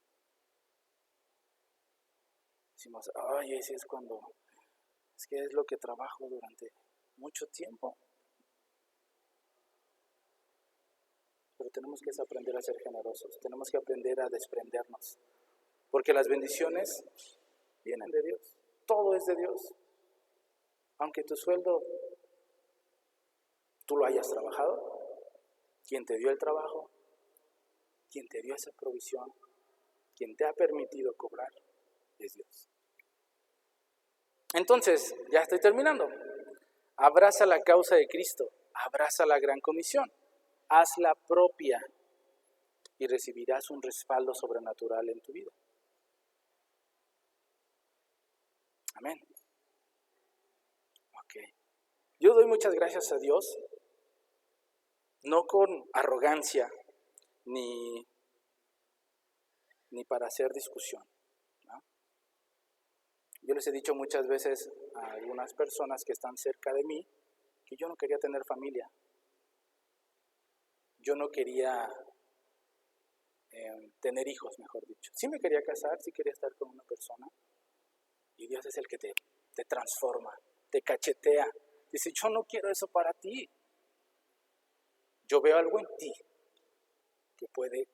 Decimos, ese es es que es lo que trabajo durante mucho tiempo. Pero tenemos que aprender a ser generosos, tenemos que aprender a desprendernos, porque las bendiciones vienen de Dios, todo es de Dios. Aunque tu sueldo, tú lo hayas trabajado, quien te dio el trabajo, quien te dio esa provisión, quien te ha permitido cobrar, es Dios. Entonces, ya estoy terminando. Abraza la causa de Cristo, abraza la gran comisión, hazla propia y recibirás un respaldo sobrenatural en tu vida. Amén. Ok. Yo doy muchas gracias a Dios, no con arrogancia ni para hacer discusión, ¿no? Yo les he dicho muchas veces a algunas personas que están cerca de mí que yo no quería tener familia. Yo no quería tener hijos, mejor dicho. Sí me quería casar, sí quería estar con una persona. Y Dios es el que te transforma, te cachetea. Dice, yo no quiero eso para ti. Yo veo algo en ti que puede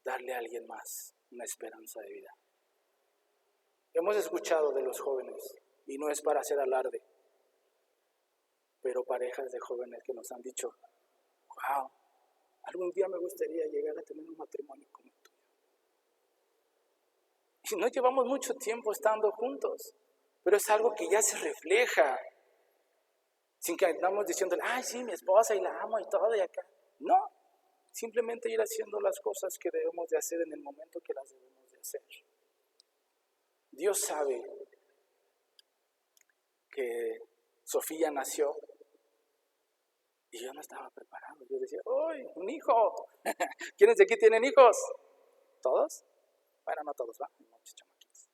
darle a alguien más una esperanza de vida. Hemos escuchado de los jóvenes, y no es para hacer alarde, pero parejas de jóvenes que nos han dicho, wow, algún día me gustaría llegar a tener un matrimonio como el tuyo. Y no llevamos mucho tiempo estando juntos, pero es algo que ya se refleja, sin que andamos diciendo, ay, sí, mi esposa y la amo y todo y acá. No, simplemente ir haciendo las cosas que debemos de hacer en el momento que las debemos de hacer. Dios sabe que Sofía nació y yo no estaba preparado. Yo decía, ¡ay, un hijo! ¿Quiénes de aquí tienen hijos? ¿Todos? Bueno, no todos, ¿va? Hay muchos chamaquitos.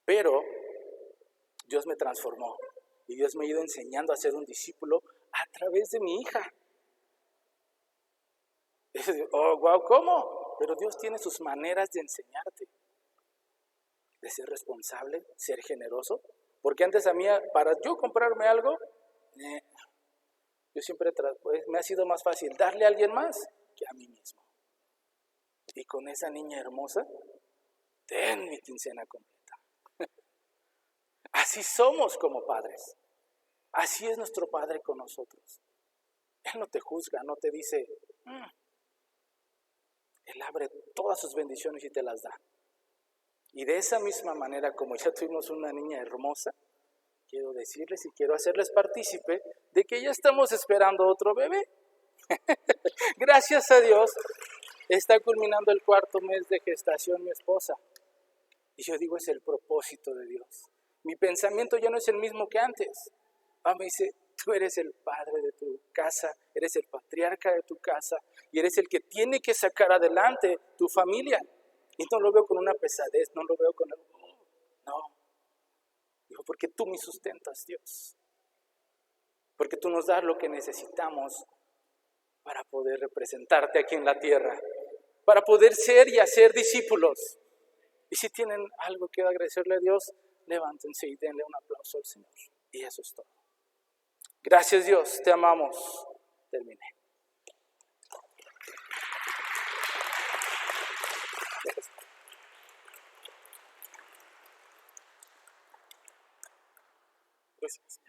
Pero Dios me transformó y Dios me ha ido enseñando a ser un discípulo a través de mi hija. Oh, wow, ¿cómo? Pero Dios tiene sus maneras de enseñarte, de ser responsable, ser generoso. Porque antes a mí, para yo comprarme algo, yo siempre pues, me ha sido más fácil darle a alguien más que a mí mismo. Y con esa niña hermosa, ten mi quincena completa. Así somos como padres. Así es nuestro Padre con nosotros. Él no te juzga, no te dice, Él abre todas sus bendiciones y te las da. Y de esa misma manera, como ya tuvimos una niña hermosa, quiero decirles y quiero hacerles partícipe de que ya estamos esperando otro bebé. Gracias a Dios, está culminando el 4º mes de gestación mi esposa. Y yo digo, es el propósito de Dios. Mi pensamiento ya no es el mismo que antes. Me dice, tú eres el padre de tu casa, eres el patriarca de tu casa y eres el que tiene que sacar adelante tu familia. Y no lo veo con una pesadez, no lo veo con algo, no. Dijo, porque tú me sustentas, Dios. Porque tú nos das lo que necesitamos para poder representarte aquí en la tierra, para poder ser y hacer discípulos. Y si tienen algo que agradecerle a Dios, levántense y denle un aplauso al Señor. Y eso es todo. Gracias, Dios, te amamos. Terminé. Gracias.